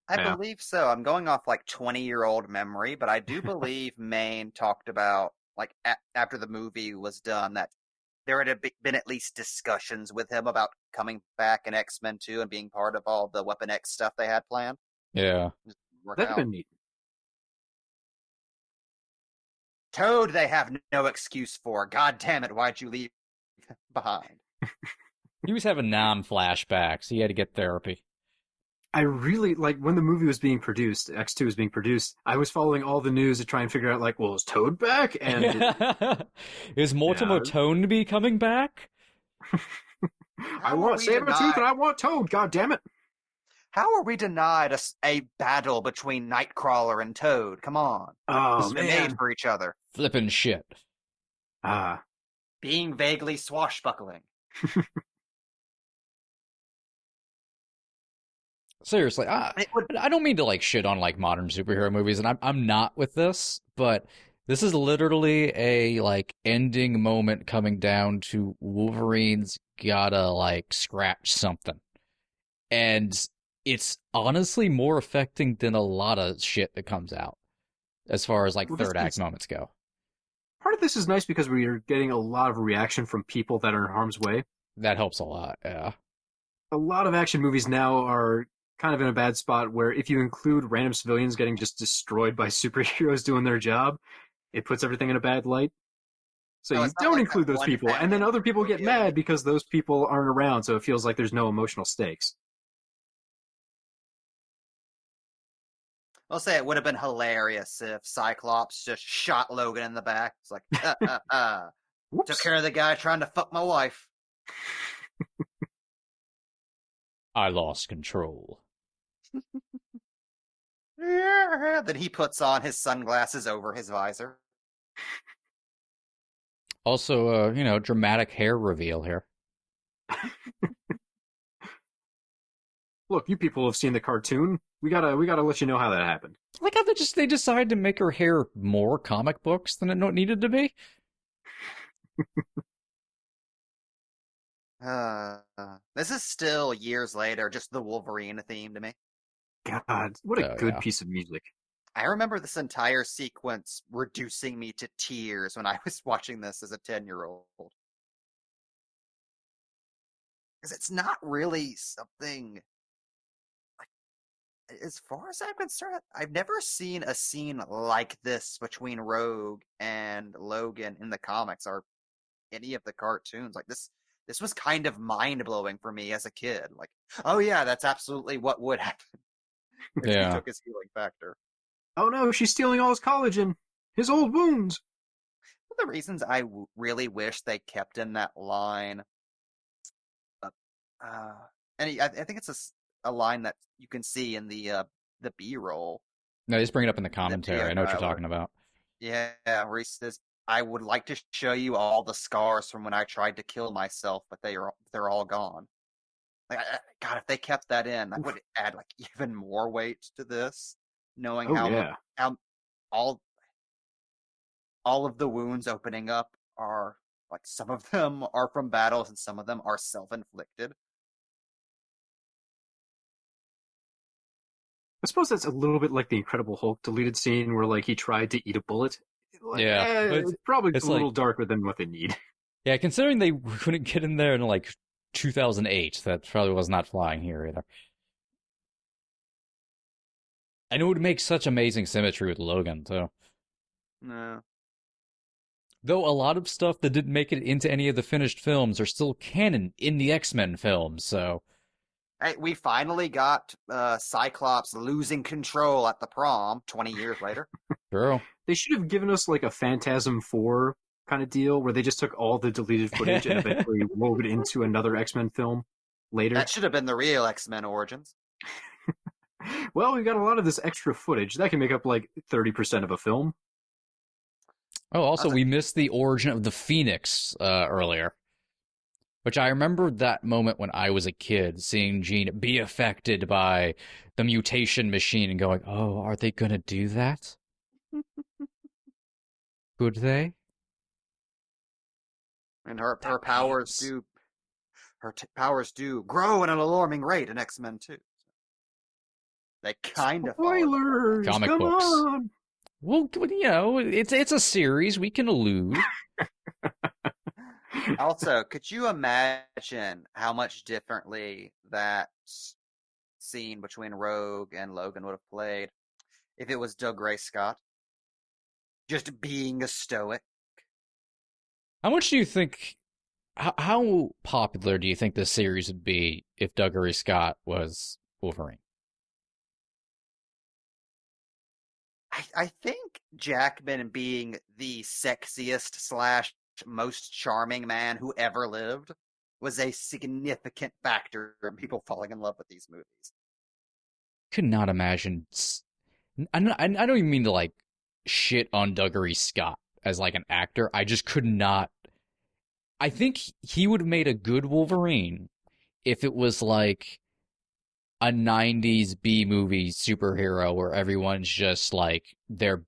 I believe so. I'm going off 20-year-old memory, but I do believe Maine talked about, after the movie was done, that there had been at least discussions with him about coming back in X-Men 2 and being part of all the Weapon X stuff they had planned.
Yeah.
That'd have been neat.
Toad, they have no excuse for. God damn it, why'd you leave behind?
He was having flashbacks. He had to get therapy.
I really, when the movie was being produced, X2 was being produced, I was following all the news to try and figure out, is Toad back? And
is Mortimer Tone to be coming back?
I want Sabretooth and I want Toad, god damn it.
How are we denied a battle between Nightcrawler and Toad? Come on.
Oh,
We're made for each other.
Flippin' shit.
Being vaguely swashbuckling.
Seriously, I don't mean to shit on modern superhero movies, and I'm not with this, but this is literally a ending moment coming down to Wolverine's gotta scratch something, and it's honestly more affecting than a lot of shit that comes out as far as third act moments go.
Part of this is nice because we are getting a lot of reaction from people that are in harm's way.
That helps a lot, yeah.
A lot of action movies now are kind of in a bad spot where if you include random civilians getting just destroyed by superheroes doing their job, it puts everything in a bad light. So you don't include those people, and then other people get mad because those people aren't around, so it feels like there's no emotional stakes.
I'll say it would have been hilarious if Cyclops just shot Logan in the back. It's like, took care of the guy trying to fuck my wife.
I lost control.
Then he puts on his sunglasses over his visor.
Also, dramatic hair reveal here.
Look, you people have seen the cartoon. We gotta let you know how that happened.
Like how they decided to make her hair more comic books than it needed to be.
This is still years later, just the Wolverine theme to me.
God, what a good piece of music.
I remember this entire sequence reducing me to tears when I was watching this as a 10-year-old. because it's not really something. As far as I'm concerned, I've never seen a scene like this between Rogue and Logan in the comics or any of the cartoons. Like this was kind of mind blowing for me as a kid. Like, oh yeah, that's absolutely what would happen if he
Yeah.
took his healing factor.
Oh no, she's stealing all his collagen, his old wounds.
One of the reasons I really wish they kept in that line, uh, and I think it's a line that you can see in the B-roll.
No, just bring it up in the
The
commentary.
video
I know what you're
trailer.
talking about.
Yeah, where he says, "I would like to show you all the scars from when I tried to kill myself, but they're all gone." Like, God, if they kept that in, that would add like even more weight to this, knowing
Oh yeah.
how all all of the wounds opening up are like some of them are from battles and some of them are self-inflicted.
I suppose that's a little bit like the Incredible Hulk deleted scene where like he tried to eat a bullet. Like,
Yeah, but
it's probably
it's
a little
like-
darker than what they need.
Yeah, considering they couldn't get in there in like 2008, that probably was not flying here either. And it would make such amazing symmetry with Logan, too.
No.
Though a lot of stuff that didn't make it into any of the finished films are still canon in the X-Men films, so...
Hey, we finally got Cyclops losing control at the prom 20 years later.
True.
They should have given us like a Phantasm 4 kind of deal where they just took all the deleted footage and eventually wove it into another X-Men film later.
That should have been the real X-Men Origins.
Well, we've got a lot of this extra footage. That can make up like 30% of a film.
Oh, also, we missed the origin of the Phoenix earlier. Which I remember that moment when I was a kid, seeing Jean be affected by the mutation machine and going, oh, are they going to do that? Could they?
And her powers do powers do grow at an alarming rate in X-Men 2. They kind of
Spoilers!
Comic
Come
books.
on!
Well, you know, it's a series. We can allude.
Also, could you imagine how much differently that scene between Rogue and Logan would have played if it was Doug Ray Scott? Just being a stoic.
How much do you think... How popular do you think this series would be if Doug Ray Scott was Wolverine?
I think Jackman being the sexiest / most charming man who ever lived was a significant factor in people falling in love with these movies.
Could not imagine... I don't even mean to, like, shit on Doug Ray Scott as, like, an actor. I just could not... I think he would have made a good Wolverine if it was, like, a 90s B-movie superhero where everyone's just, like, their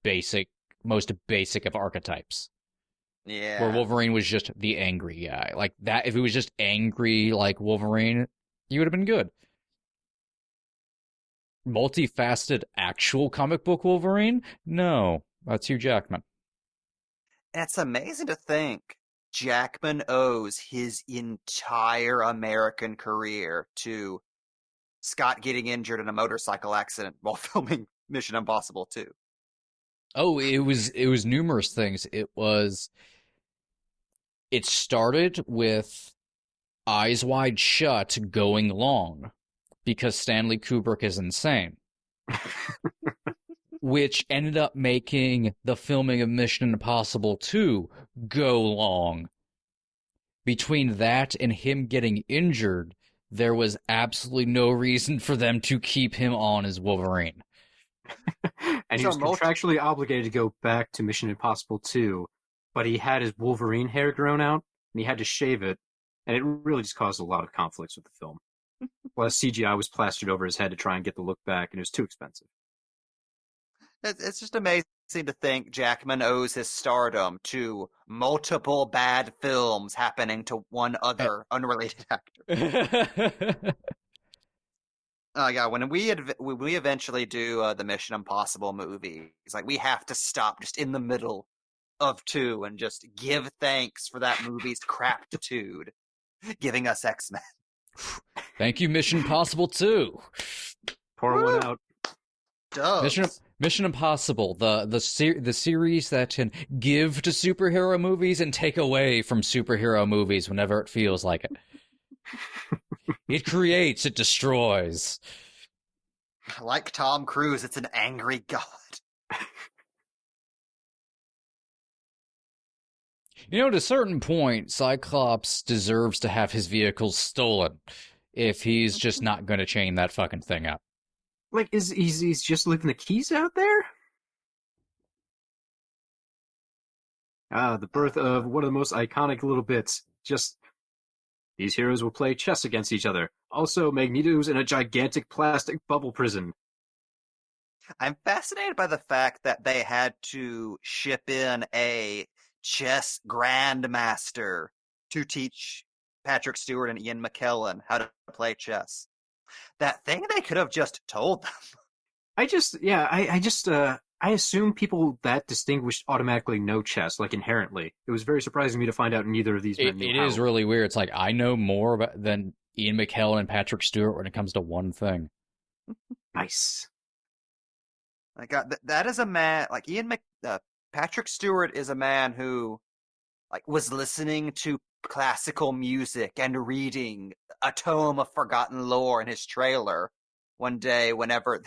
most basic of archetypes.
Yeah.
Where Wolverine was just the angry guy. Like, that, if it was just angry, like, Wolverine, he would have been good. Multifaceted actual comic book Wolverine? No. That's Hugh Jackman.
And it's amazing to think Jackman owes his entire American career to Scott getting injured in a motorcycle accident while filming Mission Impossible 2.
Oh, it was numerous things. It started with Eyes Wide Shut going long because Stanley Kubrick is insane. Which ended up making the filming of Mission Impossible 2 go long. Between that and him getting injured, there was absolutely no reason for them to keep him on as Wolverine.
And he was contractually obligated to go back to Mission Impossible 2, but he had his Wolverine hair grown out, and he had to shave it, and it really just caused a lot of conflicts with the film. Plus, CGI was plastered over his head to try and get the look back, and it was too expensive.
It's just amazing to think Jackman owes his stardom to multiple bad films happening to one other unrelated actor. Oh yeah, when we eventually do the Mission Impossible movies, like we have to stop just in the middle of 2 and just give thanks for that movie's craptitude, giving us X-Men.
Thank you, Mission Impossible 2.
Pour one out.
Mission Impossible, the series that can give to superhero movies and take away from superhero movies whenever it feels like it. It creates, it destroys.
Like Tom Cruise, it's an angry god.
You know, at a certain point, Cyclops deserves to have his vehicles stolen if he's just not going to chain that fucking thing up.
Like, he's just leaving the keys out there? The birth of one of the most iconic little bits. Just, these heroes will play chess against each other. Also, Magneto's in a gigantic plastic bubble prison.
I'm fascinated by the fact that they had to ship in a chess grandmaster to teach Patrick Stewart and Ian McKellen how to play chess. That thing they could have just told them.
I assume people that distinguished automatically know chess, like inherently. It was very surprising to me to find out neither of these men knew how.
It is really weird. It's like, I know more than Ian McKellen and Patrick Stewart when it comes to one thing.
Nice.
Like that is a man like Patrick Stewart is a man who like was listening to classical music and reading a tome of forgotten lore in his trailer one day whenever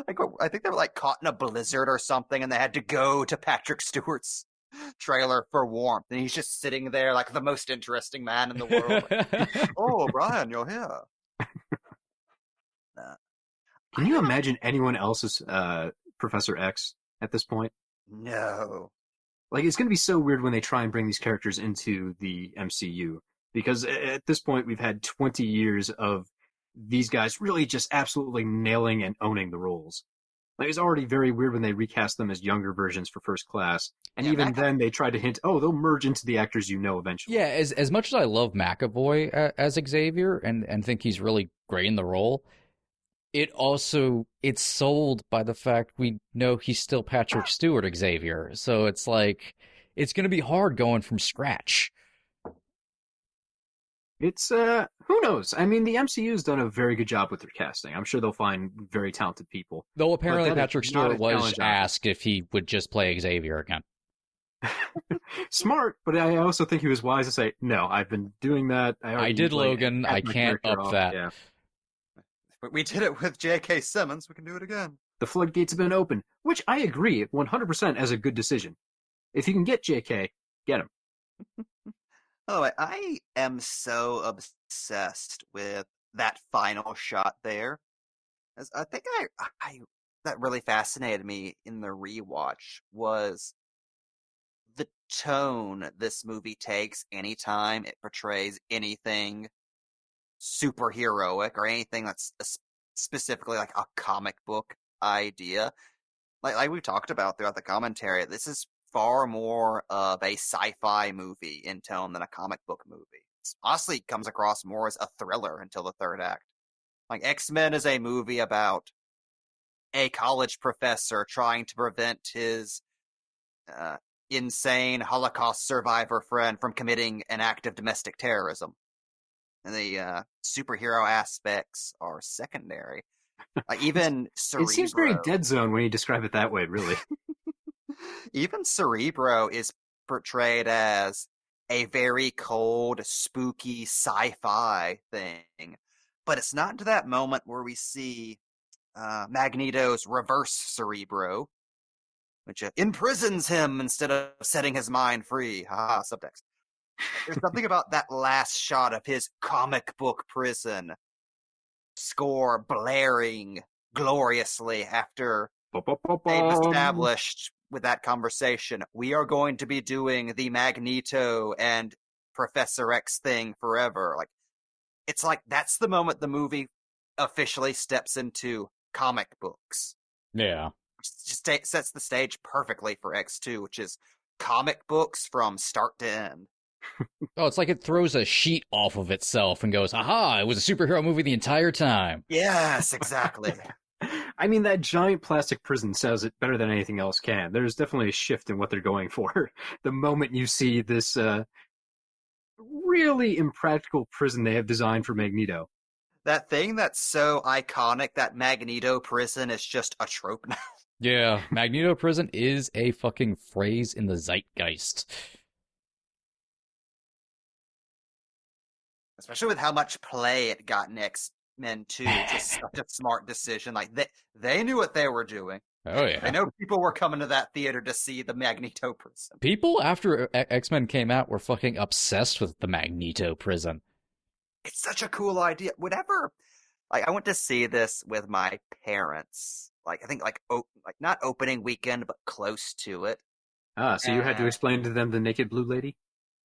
like I think they were like caught in a blizzard or something and they had to go to Patrick Stewart's trailer for warmth and he's just sitting there like the most interesting man in the world. Like, oh, Brian, you're here.
Can you imagine anyone else's Professor X at this point?
No.
Like, it's going to be so weird when they try and bring these characters into the MCU. Because at this point, we've had 20 years of these guys really just absolutely nailing and owning the roles. Like, it's already very weird when they recast them as younger versions for First Class. And yeah, even then, they tried to hint, they'll merge into the actors you know eventually.
Yeah, as much as I love McAvoy as Xavier and think he's really great in the role, it's sold by the fact we know he's still Patrick Stewart Xavier. So it's like, it's going to be hard going from scratch.
It's, who knows? I mean, the MCU's done a very good job with their casting. I'm sure they'll find very talented people.
Though apparently Patrick Stewart was asked if he would just play Xavier again.
Smart, but I also think he was wise to say, no, I've been doing that.
I did Logan, I can't up that.
Yeah.
But we did it with J.K. Simmons. We can do it again.
The floodgates have been open, which I agree 100% as a good decision. If you can get J.K., get him.
By the way, I am so obsessed with that final shot there. As I think that really fascinated me in the rewatch was the tone this movie takes anytime it portrays anything superheroic or anything that's specifically like a comic book idea. Like we've talked about throughout the commentary, this is far more of a sci-fi movie in tone than a comic book movie. It honestly comes across more as a thriller until the third act. Like X-Men is a movie about a college professor trying to prevent his insane Holocaust survivor friend from committing an act of domestic terrorism. And the superhero aspects are secondary. Like even Cerebro.
It seems very Dead Zone when you describe it that way, really.
Even Cerebro is portrayed as a very cold, spooky sci-fi thing. But it's not to that moment where we see Magneto's reverse Cerebro, which imprisons him instead of setting his mind free. Haha, subtext. There's something about that last shot of his comic book prison score blaring gloriously after they've established with that conversation, we are going to be doing the Magneto and Professor X thing forever. Like, it's like that's the moment the movie officially steps into comic books.
Yeah.
Just sets the stage perfectly for X2, which is comic books from start to end.
Oh, it's like it throws a sheet off of itself and goes, aha, it was a superhero movie the entire time.
Yes, exactly.
I mean, that giant plastic prison says it better than anything else can. There's definitely a shift in what they're going for. The moment you see this really impractical prison they have designed for Magneto.
That thing that's so iconic, that Magneto prison, is just a trope now.
Yeah, Magneto Prison is a fucking phrase in the zeitgeist.
Especially with how much play it got in X-Men 2. It's such a smart decision. Like, they knew what they were doing.
Oh,
I
yeah.
know people were coming to that theater to see the Magneto prison.
People after X-Men came out were fucking obsessed with the Magneto Prison.
It's such a cool idea. Whatever. Like, I went to see this with my parents. Like, I think, like not opening weekend, but close to it.
So you had to explain to them the naked blue lady?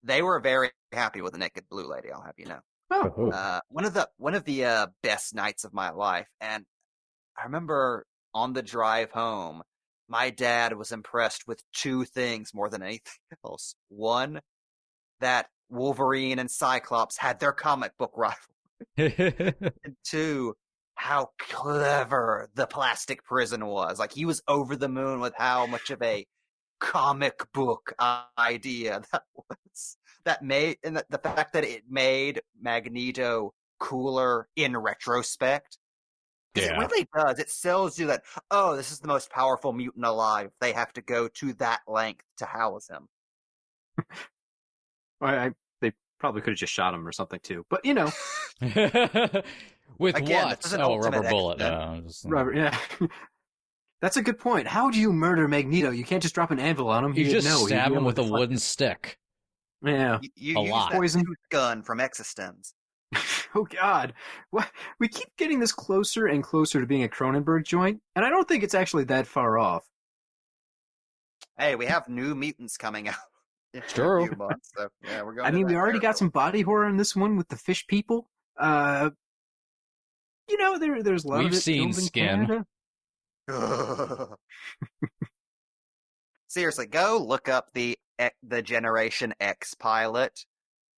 They were very happy with the naked blue lady, I'll have you know.
Oh.
One of the best nights of my life. And I remember on the drive home, my dad was impressed with two things more than anything else. One, that Wolverine and Cyclops had their comic book rival. And two, how clever the plastic prison was. Like, he was over the moon with how much of a comic book idea that was. That made, and the fact that it made Magneto cooler in retrospect. Because it really does. It sells you that, oh, this is the most powerful mutant alive. They have to go to that length to house him.
They probably could have just shot him or something too. But, you know.
With
Again,
what?
this is an
Oh, a rubber
ultimate
bullet.
X-Men.
Rubber,
Yeah. That's a good point. How do you murder Magneto? You can't just drop an anvil on him.
You just
know.
stab him with a wooden stick.
Yeah.
You
A
use
lot.
that
Poison.
tooth gun from Existence.
Oh, God. What? We keep getting this closer and closer to being a Cronenberg joint, and I don't think it's actually that far off.
Hey, we have New Mutants coming out in
True.
a few months, so yeah, we're going.
I mean, we already got some body horror in this one with the fish people. You know, there's a lot
We've
of it
seen
filmed in
Skin.
Canada.
Seriously, go look up the Generation X pilot,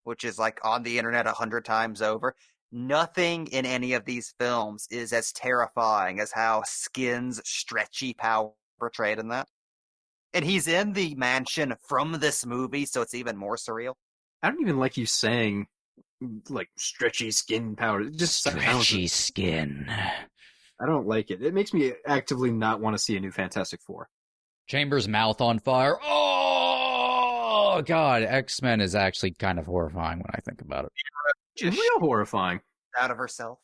which is like on the internet 100 times over. Nothing in any of these films is as terrifying as how Skin's stretchy power portrayed in that. And he's in the mansion from this movie, so it's even more surreal.
I don't even like you saying, like, stretchy skin power. It just
Stretchy skin.
I don't like it. It makes me actively not want to see a new Fantastic Four.
Chambers' mouth on fire. Oh, God. X-Men is actually kind of horrifying when I think about it.
Just real horrifying.
Out of herself.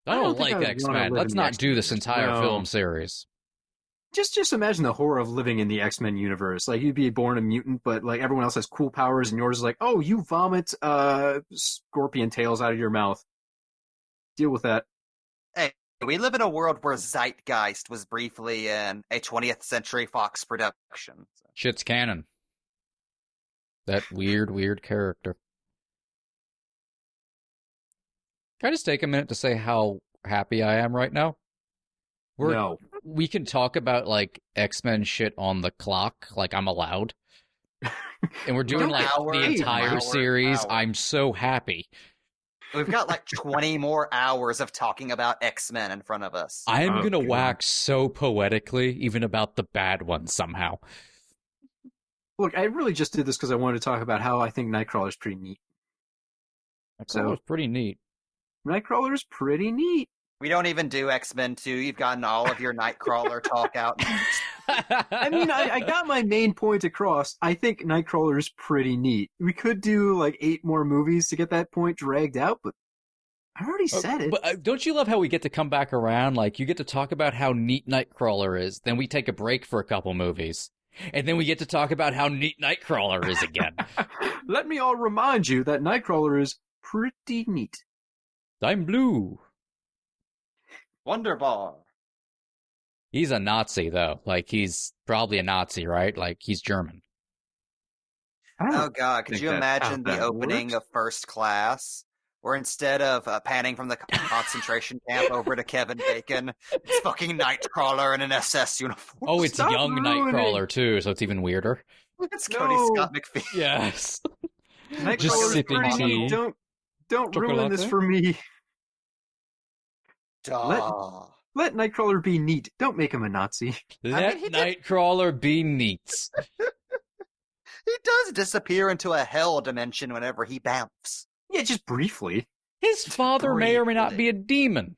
I
don't
don't
think
like
I would wanna
X-Men.
live
Let's
in the
not do this
X-Men.
entire
No.
film series.
Just imagine the horror of living in the X-Men universe. Like, you'd be born a mutant, but like everyone else has cool powers, and yours is like, oh, you vomit scorpion tails out of your mouth. Deal with that.
Hey, we live in a world where Zeitgeist was briefly in a 20th Century Fox production.
Shit's canon. That weird character. Can I just take a minute to say how happy I am right now?
No.
We can talk about, like, X-Men shit on the clock, like I'm allowed. And we're doing, like, the entire series. I'm so happy.
We've got like 20 more hours of talking about X-Men in front of us.
I'm
Oh,
gonna
God.
wax so poetically, even about the bad ones somehow.
Look, I really just did this because I wanted to talk about how I think Nightcrawler's pretty neat.
That was pretty neat.
Nightcrawler's pretty neat.
We don't even do X-Men 2. You've gotten all of your Nightcrawler talk out.
I mean, I got my main point across. I think Nightcrawler's pretty neat. We could do like 8 more movies to get that point dragged out, but I already said it.
But don't you love how we get to come back around? Like, you get to talk about how neat Nightcrawler is, then we take a break for a couple movies, and then we get to talk about how neat Nightcrawler is again.
Let me all remind you that Nightcrawler is pretty neat.
I'm blue.
Wonderbar.
He's a Nazi, though. Like, he's probably a Nazi, right? Like, he's German.
I don't
Oh God, could
think
you
that's
imagine
how
the
that
opening
works.
of First Class, where instead of panning from the concentration camp over to Kevin Bacon, it's fucking Nightcrawler in an SS uniform.
Oh, it's
Stop
young
ruining-
Nightcrawler, too, so it's even weirder.
It's Cody
No.
Scott McPhee.
Yes.
Nightcrawler's
Just sipping
pretty
tea.
neat. Don't ruin this
Chocolate?
for me.
Duh.
Let Nightcrawler be neat. Don't make him a Nazi.
Let
he did-
Nightcrawler be neat.
He does disappear into a hell dimension whenever he bamfs.
Yeah, just briefly.
His father may or may not be a demon.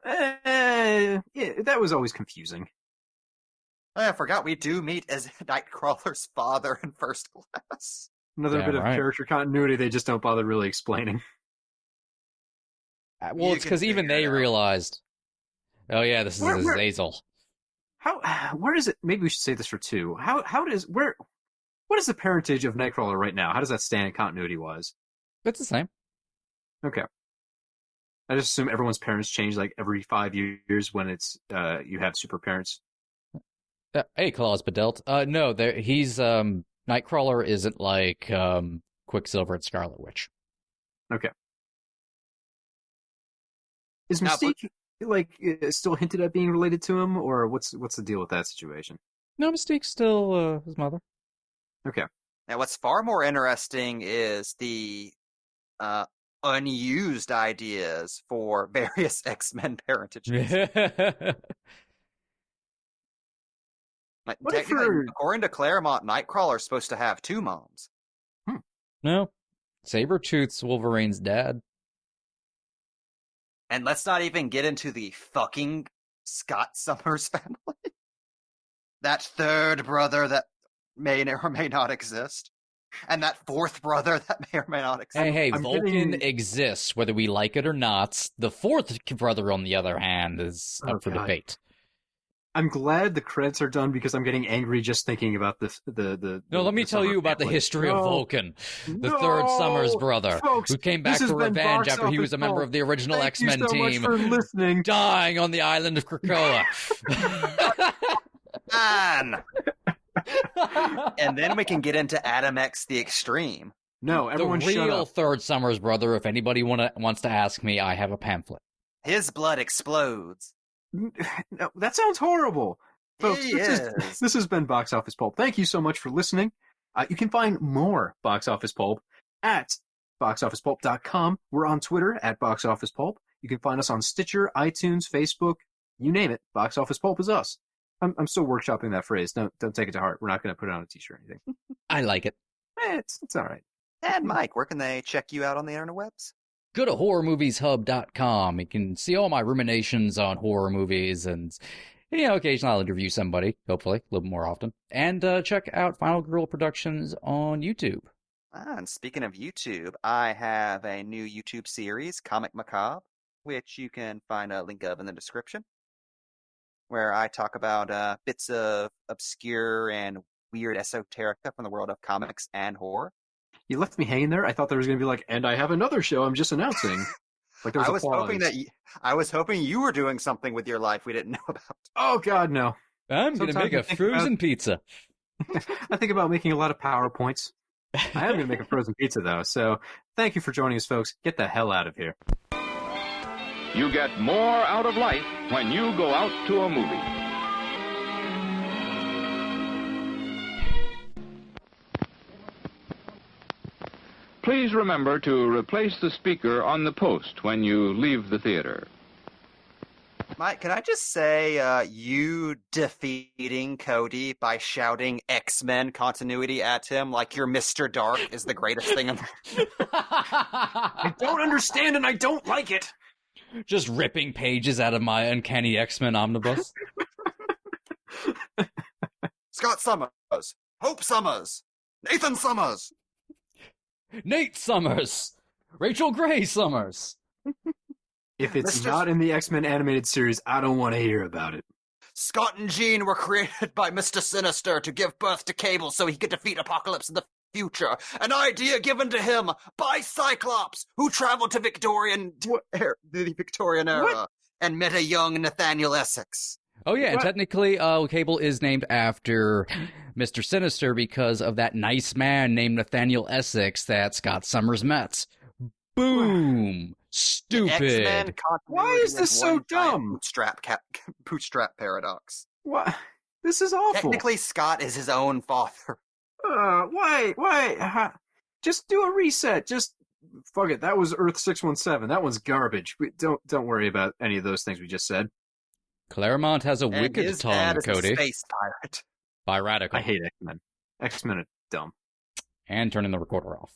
Yeah, that was always confusing.
I forgot we do meet as Nightcrawler's father in First Class.
Another bit of character continuity they just don't bother really explaining.
Well, it's because even they realized, oh yeah, this is Azazel.
Where is it? Maybe we should say this for 2. What is the parentage of Nightcrawler right now? How does that stand continuity-wise?
It's the same.
Okay. I just assume everyone's parents change like every 5 years when it's you have super parents.
Hey, Claus Bedelt. No, he's Nightcrawler isn't like Quicksilver and Scarlet Witch.
Okay. Is Mystique still hinted at being related to him, or what's the deal with that situation?
No, Mystique's still his mother.
Okay.
Now, what's far more interesting is the unused ideas for various X-Men parentages. According to Claremont, Nightcrawler's supposed to have 2 moms.
No. Sabretooth's Wolverine's dad.
And let's not even get into the fucking Scott Summers family. That 3rd brother that may or may not exist. And that 4th brother that may or may not exist.
Hey, Vulcan exists, whether we like it or not. The 4th brother, on the other hand, is up for debate.
I'm glad the credits are done because I'm getting angry just thinking about the
No, let me tell you about the history of Vulcan, the 3rd Summers brother,
folks,
who came back for revenge after he was a member of the original X-Men team,
for listening.
dying on the island of Krakoa.
Man! And then we can get into Adam X the Extreme.
No, everyone
the
shut
real
up.
3rd Summers brother, if anybody wants to ask me, I have a pamphlet.
His blood explodes.
No, that sounds horrible. Folks, this has been Box Office Pulp. Thank you so much for listening. You can find more Box Office Pulp at boxofficepulp.com. We're on Twitter at Box Office Pulp. You can find us on Stitcher, iTunes, Facebook, you name it. Box Office Pulp is us. I'm still workshopping that phrase. Don't take it to heart. We're not going to put it on a t-shirt or anything.
I like it.
It's all right.
And Mike, where can they check you out on the interwebs?
Go to horrormovieshub.com. You can see all my ruminations on horror movies, and occasionally I'll interview somebody, hopefully, a little more often. And check out Final Girl Productions on YouTube.
And speaking of YouTube, I have a new YouTube series, Comic Macabre, which you can find a link of in the description, where I talk about bits of obscure and weird esoterica from the world of comics and horror.
You left me hanging there. I thought there was going to be like, and I have another show I'm just announcing. Like there was
I was hoping you were doing something with your life we didn't know about.
Oh God, no!
I'm going to make a frozen pizza.
I think about making a lot of PowerPoints. I am going to make a frozen pizza though. So thank you for joining us, folks. Get the hell out of here.
You get more out of life when you go out to a movie. Please remember to replace the speaker on the post when you leave the theater.
Mike, can I just say you defeating Cody by shouting X-Men continuity at him like your Mr. Dark is the greatest thing in the
I don't understand and I don't like it.
Just ripping pages out of my Uncanny X-Men omnibus.
Scott Summers, Hope Summers, Nathan Summers.
Nate Summers! Rachel Gray Summers!
If it's not in the X-Men animated series, I don't want to hear about it.
Scott and Jean were created by Mr. Sinister to give birth to Cable so he could defeat Apocalypse in the future. An idea given to him by Cyclops, who traveled to the Victorian era and met a young Nathaniel Essex.
Oh yeah, and technically Cable is named after Mr. Sinister because of that nice man named Nathaniel Essex that Scott Summers met. Boom! Stupid.
Why is this so dumb?
Bootstrap paradox.
What? This is awful.
Technically, Scott is his own father.
Why? Just do a reset. Just fuck it. That was Earth 617. That one's garbage. Don't worry about any of those things we just said.
Claremont has a wicked tongue, Cody.
Space pirate.
By Radical.
I hate X-Men. X-Men Dumb.
And turning the recorder off.